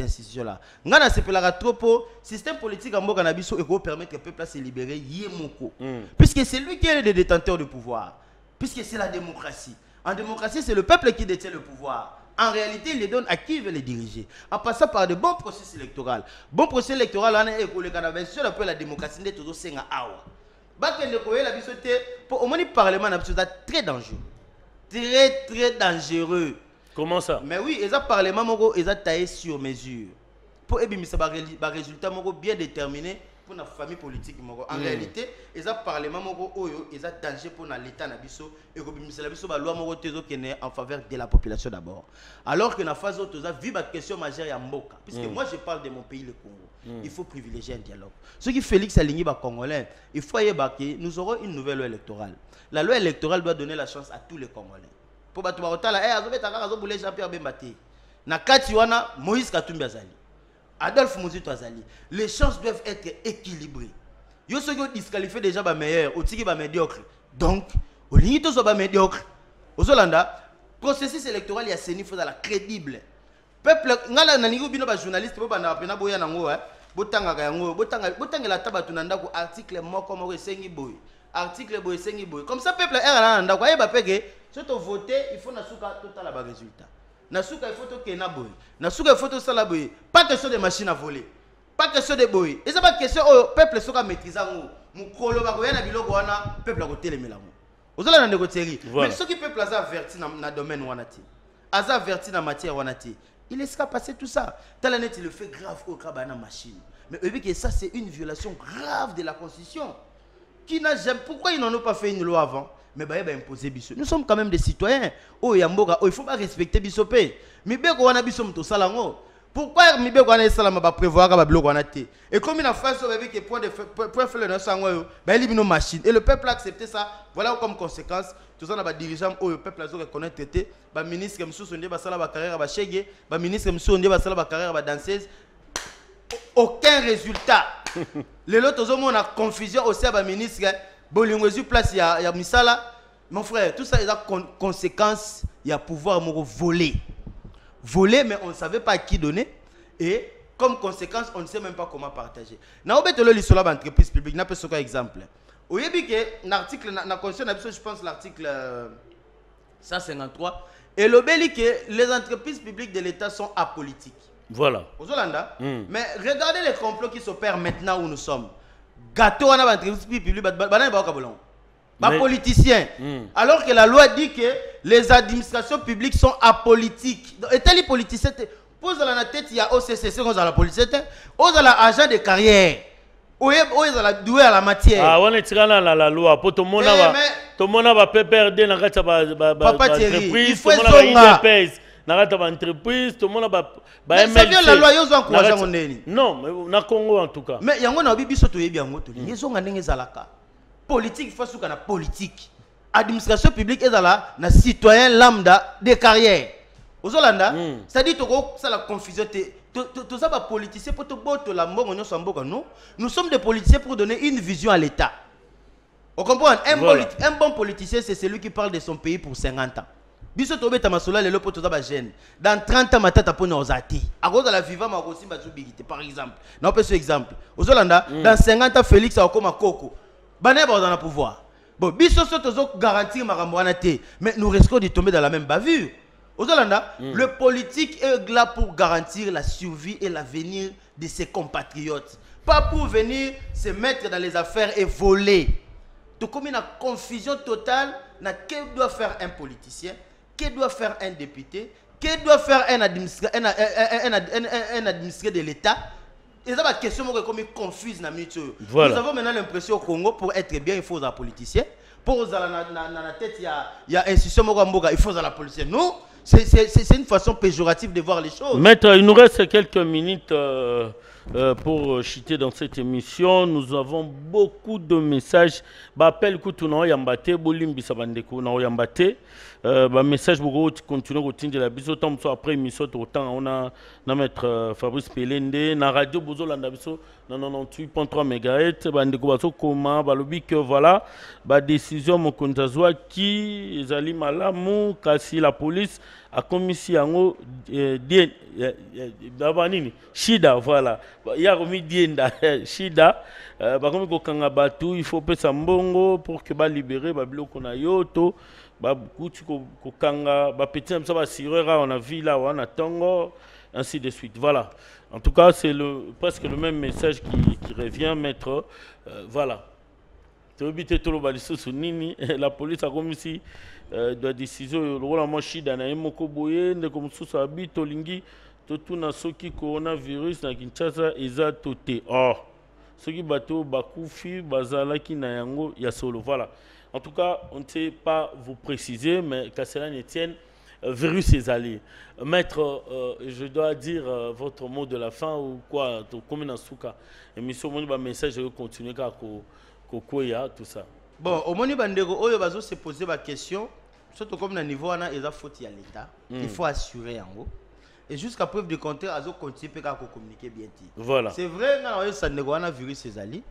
[SPEAKER 3] institutions-là. Ngana se pelara trop pour système politique en Mboka Nabiso et pour permettre que le peuple se libérer yemoko. Puisque c'est lui qui est le détenteur du pouvoir. Puisque c'est la démocratie. En démocratie, c'est le peuple qui détient le pouvoir. En réalité, il les donne à qui il veut les diriger. En passant par de bons processus électoraux. Bon processus électoral, on a école canadienne après la démocratie de toujours senga awa. Bakende koye la bisoté pour au moins le parlement na très dangereux. Très très dangereux.
[SPEAKER 2] Comment ça?
[SPEAKER 3] Mais oui, les parlements moko ils ont taillé sur mesure pour ébimisa ba résultat moko bien déterminé pour la famille politique moko. En réalité, les parlements moko oyo ils ont danger pour l'état na biso et ko bimisa la biso ba loi moko tezo kene en faveur de la population d'abord. Alors que na phase autre ça vit ba question majeure ya mboka puisque moi je parle de mon pays le Congo. Il faut privilégier un dialogue. Ce qui Félix Aligny ba congolais, il faut y que nous aurons une nouvelle loi électorale. La loi électorale doit donner la chance à tous les Congolais. Pour battre la Jean-Pierre Bembati. Na kati wana Moïse Katumbi azali. Adolphe Muzito azali. Les chances doivent être équilibrées. Yo ceux qui disqualifié déjà ba meilleur, au tiki ba médiocre. Donc, au limite to so ba médiocre. Au Zolanda, processus électoral ya seni faut la crédible. Peuple ngala na ningo bino ba journaliste bo bana pena boya nango botanga ka yango botanga la taba tunanda ko article moko esengi boy. Article boy esengi boy. Comme ça peuple era nanda ko ayeba peke si tu votes, il faut nasuka total la résultat. Nasuka il faut to kena boy. Nasuka il faut to sala boy. Pas question de machine à voler. Pas question de boy. Et c'est pas question au peuple soka maîtriser ngo. Mukolo ba koya na biloko wana peuple a côté les melamu. Ozola na négocier. Mais ceux qui peuple a averti na domaine wana ti. A averti na matière wana ti. Il laissera passer tout ça. Talanet il le fait grave au kabana machine. Mais eux que ça c'est une violation grave de la constitution. Qui n'a jamais pourquoi ils n'en ont pas fait une loi avant? Mais bah imposer biso. Nous sommes quand même des citoyens. Oh yamboka, oh il faut pas respecter bisopé. Mais bien qu'on a biso mto salango. Pourquoi mi bien qu'on a salama ba prévoir ba bloc on a té. Et comme il a fait ça avec que point faire le sango bah il nos machines et le peuple a accepté ça. Voilà comme conséquence tout ça na ba dirigeant oh le peuple a reconnaître traité ba ministre monsieur sondé ba sala ba carrière ba chege, ba ministre monsieur sondé ba sala ba carrière ba danseuse. Aucun résultat. Les autres on a confusion aussi à ba ministre Bolingwezu place il y a misala mon frère tout ça il y a conséquences il y a pouvoir voler mais on ne savait pas à qui donner et comme conséquence on ne sait même pas comment partager na obetelo lisola ba entreprise publique na peso ka exemple oyebi que l'article na constitution je pense l'article 153 et l'obéli que les entreprises publiques de l'État sont apolitiques.
[SPEAKER 2] Voilà.
[SPEAKER 3] Aux Hollanda. Mais regardez les complots qui s'opèrent maintenant où nous sommes. Gâteau on a entreprise publique politiciens. Alors que la loi dit que les administrations publiques sont apolitiques. Et tel politicien pose dans la tête il y a OCCC on a la politicien on a l'agent de carrière. On a la doué à la matière.
[SPEAKER 2] Ah on est tiré la loi pour tout le monde va PPRD na kata ba entreprise tout le monde va INPS na kata ba entreprise tout le monde va
[SPEAKER 3] MLC. La loi yo encourager ngondeni.
[SPEAKER 2] Non, mais na Congo en tout cas.
[SPEAKER 3] Mais yango na bibiso to yebi yango to. Yezo ngandenge zalaka. Politique faut souka na politique. Administration publique est là na citoyen lambda de carrière. Aux Hollanda, c'est-à-dire que ça la confusion tout ça va politicien pour tout boto la mbongo nyo samboka non. Nous sommes des politiciens pour donner une vision à l'État. On comprend un bon politicien c'est celui qui parle de son pays pour 50 ans. Biso tobe tamasola le lopo toza ba jeune. Dans 30 ans matata pona ozati. À cause de la vivant ma kosi ba zubigité par exemple. Non pas ce exemple. Aux Hollanda, dans 50 ans Félix a comme Koko. Bané ba dans le pouvoir. Bon, biso tozo garantir makambo wana té, mais nous risquons de tomber dans la même bavure. Aux Hollanda, le politique est là pour garantir la survie et l'avenir de ses compatriotes. Pas pour venir se mettre dans les affaires et voler. Donc comme il y a une confusion totale, que doit faire un politicien, que doit faire un député, que doit faire un administrateur de l'État? Et ça, la question est confuse. Nous avons maintenant l'impression au Congo, pour être bien, il faut un politicien. Pour dans la tête, il y a institution, il faut la politicien. Non, c'est une façon péjorative de voir les choses.
[SPEAKER 2] Maître, il nous reste quelques minutes pour chuter dans cette émission. Nous avons beaucoup de messages. Appel Koutouna Yambate, Bolimbi Sabandeko Yambate. Message pour continuer à continuer la biso tant après émission autant on a maître Fabrice Pelende na radio Bozo landa biso 98.3 MHz bandeko baso koma balobi que voilà ba décision mokonzazwa qui ezali malamu kasi la police a commis yango nini shida voilà ya komi dienda shida ba komi ko kanga batu il faut pesa mbongo pour que ba libérer ba biloko na yoto. On a vu là, on a Tango, ainsi de suite. Voilà. En tout cas, c'est presque le même message qui revient, maître. Voilà. La police a commis ici de décision. Le rôle de Chida na Moko Boye, de comme ça habite Olingi, tout na soki coronavirus na Kinshasa eza toté. Oh, ce qui bateau Bakoufi, Bazala qui na yango ya solo. Voilà. En tout cas, on ne sait pas vous préciser, mais qu'à cela ne tienne, virus est allé. Maître, je dois dire votre mot de la fin ou quoi, comme dans Souka. Émission, mon message, je vais continuer à Kokoya, tout ça.
[SPEAKER 3] Bon, au moment où il va se poser la question, surtout comme dans le niveau, il a faute à l'État. Il faut assurer en haut. Et jusqu'à preuve du contraire, il faut continuer à communiquer bien.
[SPEAKER 2] Voilà.
[SPEAKER 3] C'est vrai, il y a un virus est allé.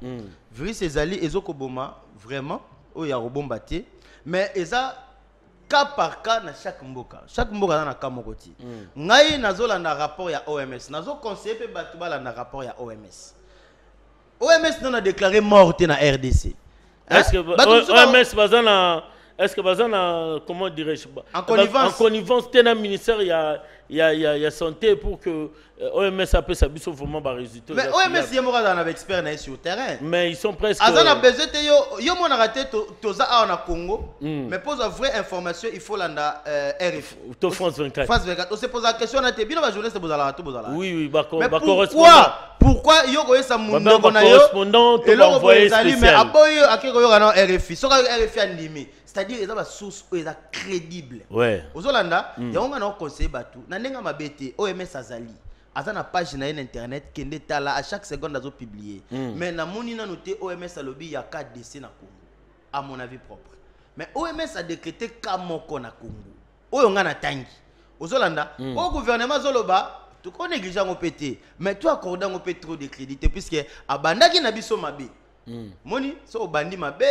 [SPEAKER 3] Virus est allé, et vraiment. Il y a un mais il y a cas par cas dans chaque mboka. Chaque mboka a un cas mokoti. Ngai nazola na rapport ya OMS. Nazo conseiller pe batubala na rapport ya OMS. OMS non a déclaré morte na RDC.
[SPEAKER 2] Est-ce que OMS bazana est-ce que bazana comment dirais-je
[SPEAKER 3] en connivence
[SPEAKER 2] t'es dans le ministère il y a santé pour que OMS appelle sa biso vraiment ba résultat.
[SPEAKER 3] Mais OMS yemora dans avec expert na sur terrain.
[SPEAKER 2] Mais ils sont presque
[SPEAKER 3] azana besoin yo mona raté toza a en Congo. Mais pour la vraie information, il faut landa RF.
[SPEAKER 2] To France 24.
[SPEAKER 3] France 24. On se pose la question na te bino ba journaliste bozala to bozala.
[SPEAKER 2] Oui, ba
[SPEAKER 3] correspondant. Pourquoi yo ko esa mundo na yo
[SPEAKER 2] correspondant to envoyer spécial.
[SPEAKER 3] Mais aboyo akiko yo na RFI. Soka RFI andimi. C'est-à-dire ils ont une source crédible.
[SPEAKER 2] Ouais.
[SPEAKER 3] Ozolanda, yonga na conseiller batu. Na nenga mabete OMS azali. Aza na page na internet kende tala à chaque seconde azo publier. Mais na moni na noté OMS a lobby ya cas décès na Congo. À mon avis propre. Mais OMS a décrété cas moko na Congo. Oyonga na tangi. Ozolanda, au gouvernement zoloba tout ko négligent ngo pété. Mais toi accordant ngo pété trop de crédit puisque abandaki na biso mabe. Moni so bandi mabe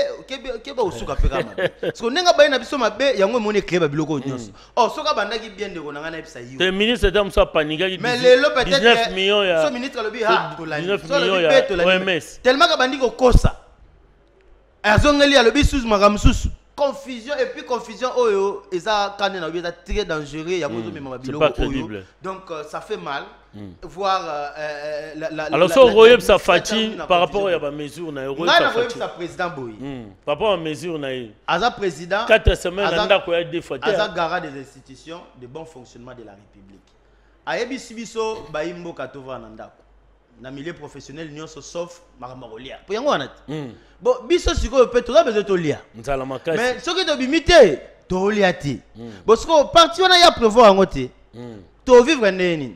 [SPEAKER 3] keba usuka peka mabe so nenga baye na biso mabe yango moni kreba biloko nyonso oh soka bandaki bien de konanga na episa yo
[SPEAKER 2] le ministre était ça paniqué
[SPEAKER 3] mais lelo peut-être
[SPEAKER 2] 19 millions ya
[SPEAKER 3] so ministre lobi ha
[SPEAKER 2] 19 millions ya OMS
[SPEAKER 3] tellement ka bandi ko kosa azongeli ya lobi sous makamsusu confusion et puis confusion oyo eza kande na bieza très dangereux ya mozo mema biloko oyo donc ça fait mal voir
[SPEAKER 2] alors ça royaume ça fatigue par rapport à la mesure na euro
[SPEAKER 3] ça fatigue ça président boy
[SPEAKER 2] par rapport à mesure na
[SPEAKER 3] aza président
[SPEAKER 2] 4 semaines nda ko ya deux fois
[SPEAKER 3] aza garant des institutions de bon fonctionnement de la République ayebi sibiso baimbo katova na ndako na milieu professionnel nyonso sauf maramolia pour yango wana bon biso siko peut to besoin to lia
[SPEAKER 2] nzala makasi
[SPEAKER 3] mais soki to bimité to lia ti parce que parti wana ya prévoir ngote to vivre neni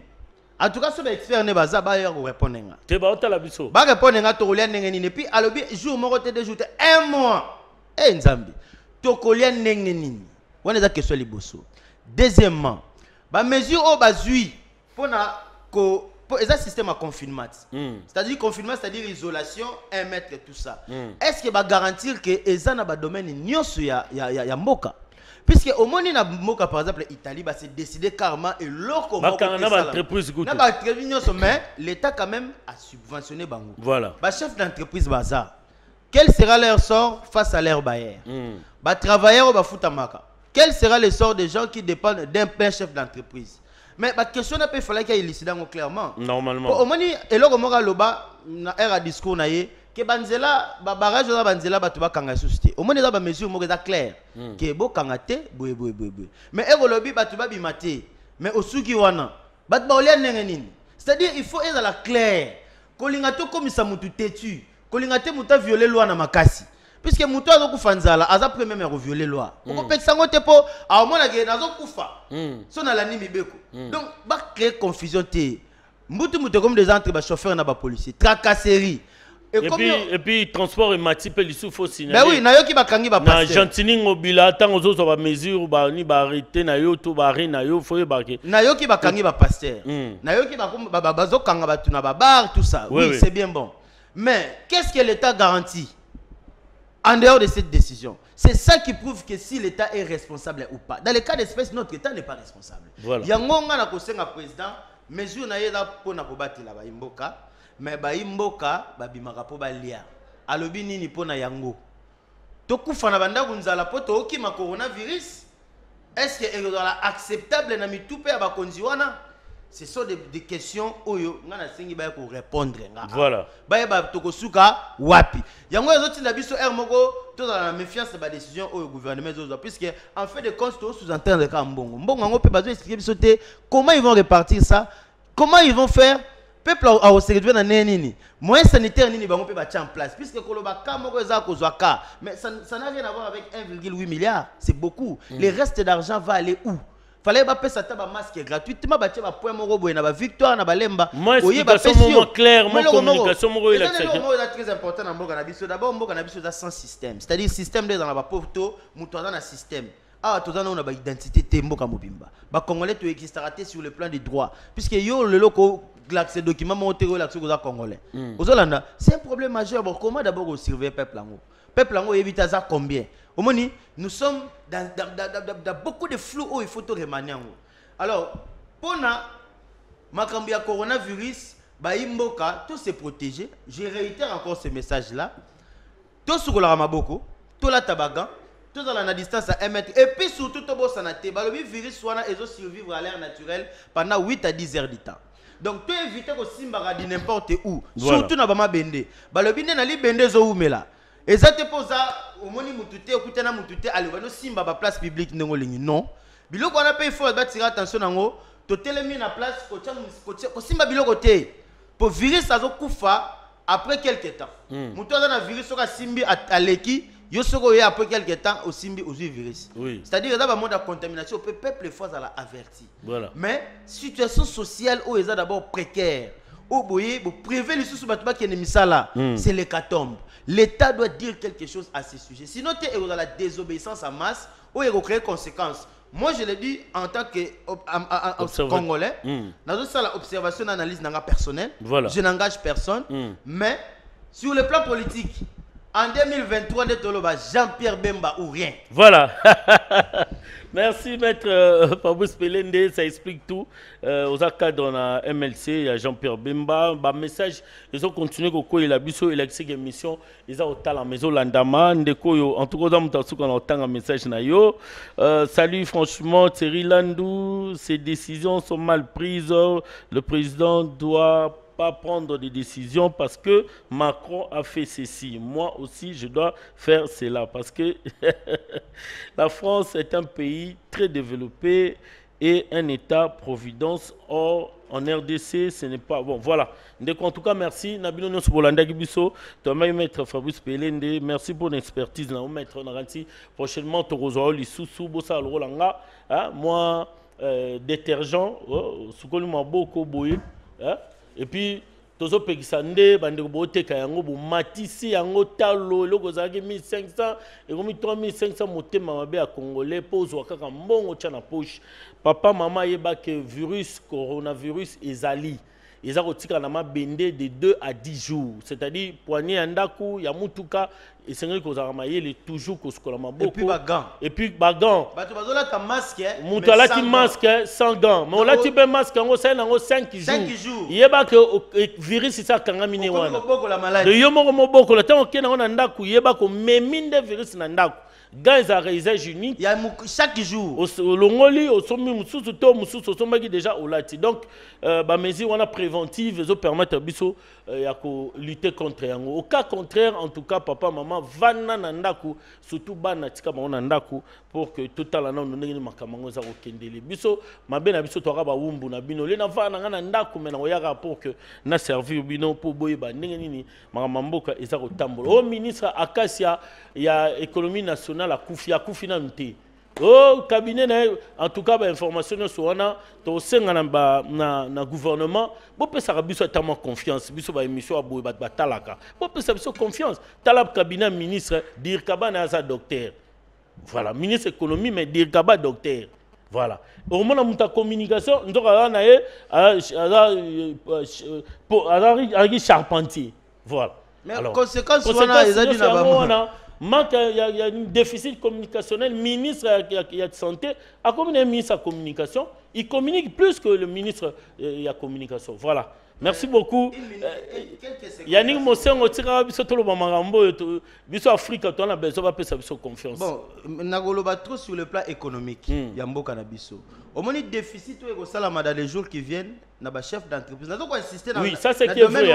[SPEAKER 3] en tout cas ce expert ne baza ba ya répondre nga
[SPEAKER 2] te ba otala biso
[SPEAKER 3] ba répondre nga to lia nengeni et puis alobi jour moko te deux jours te un mois nzambi to kolia nengeni wana za question liboso deuxièmement ba mesure o bazui pona ko et ça système à confinement. C'est-à-dire confinement, c'est-à-dire isolation, 1 mètre et tout ça. Est-ce qu'il va garantir que ça n'a pas domaine il y a mboka? Puisque au moins na mboka par exemple Italie va se décider carrément et l'autre
[SPEAKER 2] entreprise
[SPEAKER 3] mais l'État quand même a subventionné bango.
[SPEAKER 2] Voilà.
[SPEAKER 3] Ba chef d'entreprise bazar. Quel sera leur sort face à leur bailleur? Ba travailleurs ba futamaka. Quel sera le sort des gens qui dépendent d'un plein chef d'entreprise? Mais la question n'a pas fallu qu'il y ait clairement.
[SPEAKER 2] Normalement.
[SPEAKER 3] Au moins, et là, on a loba na era discours na ye que banzela ba barrage na banzela ba tuba kanga société. Au moins, il y a des mesures mo claires que bo kanga te boye. Mais ero lobi ba tuba bimate. mais osuki wana bat ba olia ndenge nini. C'est-à-dire il faut être la clair. Kolinga to komisa mutu tetu, kolinga te muta violer loi na makasi. Puisque mutu azokufa nzala, aza premier me violer loi. Oko pekisa ngo te po a omona ke nazokufa. So na la nimi beko. Donc ba créer confusion te. Mutu comme des entre ba chauffeur na ba policier, tracasserie.
[SPEAKER 2] Et puis transport et multiple il faut signaler.
[SPEAKER 3] Ben oui, na yo ki bakangi ba passer.
[SPEAKER 2] Na Gentini ngobila tango zo ba mesure ba ni ba arrêter na yo to ba na yo faut ba ke.
[SPEAKER 3] Na yo ki bakangi ba passer. Na yo ki ba bazo kanga ba tuna ba bar tout ça. Oui, c'est bien bon. Mais qu'est-ce que l'État garantit en dehors de cette décision? C'est ça qui prouve que si l'État est responsable ou pas. Dans le cas d'espèce, notre État n'est pas responsable.
[SPEAKER 2] Voilà.
[SPEAKER 3] Yangonga na kosenga président, mesure na yeda pona kobatela ba imboka. Mais ba imboka ba bimaka po ba lia alobi nini pona yango tokufa na banda kunzala po to okima coronavirus. Est-ce que est acceptable na mitupe ya ba konzi wana? Ce sont des questions oyo ngana sengi ba ko répondre nga.
[SPEAKER 2] Voilà.
[SPEAKER 3] Ba tokosuka wapi yango ezoti na biso moko to dans la méfiance ba décision oyo gouvernement zozo, puisque en fait de compte to sous-entendre ka mbongo ngo pe bazo expliquer biso te comment ils vont répartir ça, comment ils vont faire. Peuple a aussi réduit dans nini moyens sanitaires nini bango pe ba en place, puisque koloba ka moko eza kozwa ka, mais ça n'a rien à voir avec 1,8 milliard, c'est beaucoup. Le reste d'argent va aller où? Fallait ba pesa ta ba masque gratuitement ba tia ba point moko boye na ba victoire na ba lemba
[SPEAKER 2] oye ba pesi clair mo communication moko ila
[SPEAKER 3] c'est très important na mboka na biso. D'abord mboka na biso za sans système, c'est-à-dire système de dans la ba pauvreté muto dans na système. Ah, tout ça, on a une identité tembo mobimba. Bah, Congolais, tu existeras sur le plan des droits. Puisque yo, le loco, ces documents, monté l'action aux Congolais. Aux Hollandais, c'est un problème majeur. Bon, comment d'abord surveiller le peuple en haut? Peuple en haut, évite ça combien? Au moins, nous sommes dans beaucoup de flou où il faut tout remanier en haut. Alors, pour ma coronavirus, bah, imboka, tout se protéger. Je réitère encore ce message-là. Tout sur la ramaboko, tout la tabagan. Tout dans la distance à 1 mètre. Et puis surtout, tout le virus soit survivre à l'air naturel pendant 8 à 10 heures du temps. Donc, tu évites que Simba de n'importe où. Voilà. Surtout dans Bama Bende. Le binde n'a li bende zo oumela. Et ça te pose au moni mutute, au kutena mutute, allez, Simba ba place publique non. Biloko on a payé, il faut tirer attention nango. To telemi na place, ko Simba biloko te. Pour virus ça zo kufa après quelques temps. Muto na virus so ka simbi aleki. Yo soko ya après quelques temps au simbi au virus. Oui. C'est-à-dire dans un monde de contamination, le peuple est fort à la averti. Voilà. Mais situation sociale où est d'abord précaire. Au boye, pour priver les sous battement qui est misala, c'est l'hécatombe. L'État doit dire quelque chose à ce sujet. Sinon tu es dans la désobéissance en masse où il y a créer conséquences. Moi je le dis en tant que Congolais, dans ça l'observation d'analyse personnelle. Voilà. Je n'engage personne, mais sur le plan politique. En 2023, Jean-Pierre Bemba ou rien.
[SPEAKER 2] Voilà. Merci, maître Fabrice Pelende. Ça explique tout. Aux cadres, on a MLC, il y a Jean-Pierre Bemba. Message, ils ont continué il a biso, il a accès à l'émission. Ils ont à la maison Landama. En tout cas, on a un message. Salut, franchement, Thierry Landou. Ces décisions sont mal prises. Le président doit pas prendre des décisions parce que Macron a fait ceci. Moi aussi, je dois faire cela parce que la France est un pays très développé et un État-providence. Or, en RDC, ce n'est pas bon. Voilà. Donc, en tout cas, merci. Nabino Nosbolanda Gibiso, Thomas Maître Fabrice Pelende, merci pour l'expertise. Maître Naranti, prochainement, Torozo, Lissoussou, Bossa, Rolanga. Moi, détergent, Soukoli Maboko, Boye. Et puis, tozo pekisande bande bote kayango bo matisi yango talo loko zaki 1500 et comme 3500 motema mabe a congolais pose wakaka mbongo tcha na poche. Papa mama yeba que virus coronavirus ezali eza kotika na mabende de 2 à 10 jours, c'est-à-dire poignée andaku ya mutuka et c'est ko za mayele toujours ko skola maboko et puis bagan
[SPEAKER 3] bato bazola ta masque
[SPEAKER 2] mutu alati masque sans gants mais on lati be masque ngo ça nango 5 jours yeba que virus ça kanga mine wana de yo moko moboko la tango kena na ndaku yeba ko meminde virus na ndaku gants à réalisage unique.
[SPEAKER 3] Il y a chaque jour.
[SPEAKER 2] Au longoli, au sommet, au sommet déjà au lati. Donc, bah mesures on a préventive, ils permettent biso lutter contre yango. Au cas contraire, en tout cas, papa, maman, vana nandaku, surtout bana tika ba nandaku pour que total ana on ngi makamango za okendele. Biso mabena biso to ba wumbu na bino. Le na vana ngana ndaku mena oyaka pour que na servir bino pour boye ba ndenge nini makamamboka eza ko tambola. Au ministre Akasia ya économie nationale a kufi na nte. Oh, cabinet, en tout cas, information sur wana, to senga na gouvernement, bo pe sa biso tellement confiance, biso ba émission a boye batalaka. Bo pe sa biso confiance. Talab cabinet ministre dire kaba na za docteur. Voilà, ministre économie mais dire kaba docteur. Voilà. Au moment de la communication, nous avons un charpentier. Voilà.
[SPEAKER 3] Mais alors, conséquence,
[SPEAKER 2] manque, il y a un déficit communicationnel. Le ministre de la Santé a comme un ministre de la Communication. Il communique plus que le ministre de la Communication. Voilà. Merci beaucoup. Yannick Mosseng, biso Afrique, on a besoin de confiance.
[SPEAKER 3] Bon, nagoloba trop sur le plan économique. Yambo Kanabiso. Au moins, déficit dans les jours qui viennent, na chef d'entreprise.
[SPEAKER 2] Oui, ça c'est qui est vrai.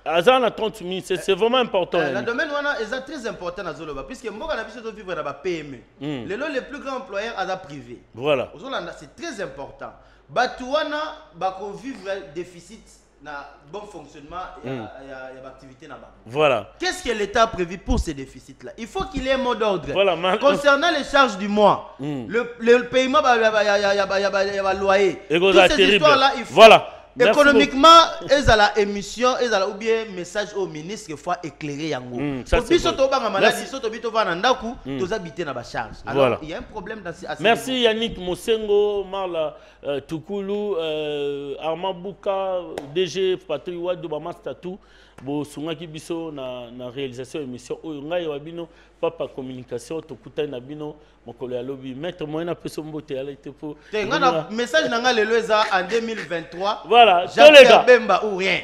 [SPEAKER 2] Azan a 30 minutes, c'est vraiment important.
[SPEAKER 3] Le domaine est très important dans Zoloba, puisque Mboka Nabiso doit vivre dans la PME. Les plus grands employeurs à la privée.
[SPEAKER 2] Voilà.
[SPEAKER 3] C'est très important. Batouana, bako vivre déficit na bon fonctionnement et l'activité là-bas.
[SPEAKER 2] Voilà.
[SPEAKER 3] Qu'est-ce que l'État a prévu pour ces déficits-là? Il faut qu'il y ait un mot d'ordre.
[SPEAKER 2] Voilà,
[SPEAKER 3] concernant les charges du mois, le paiement, il y a loyer.
[SPEAKER 2] Toutes ces histoires-là,
[SPEAKER 3] il faut...
[SPEAKER 2] Voilà.
[SPEAKER 3] Économiquement, ils ont la émission, ils ont ou bien message au ministre qu'il faut éclairer yango. Alors, il y a un problème dans ces aspects.
[SPEAKER 2] Merci Yannick Mosengo, Marla Tukulu, Armand Bouka, DG Patrick Wadou Bama Statou, bo sungaki biso na réalisation émission oyo ngai wabino papa communication to kutai na bino mokolo ya lobi maître moyena peso mbote ala ite po
[SPEAKER 3] ngana message nanga lelo eza en 2023
[SPEAKER 2] voilà
[SPEAKER 3] Jean-Pierre Bemba ou rien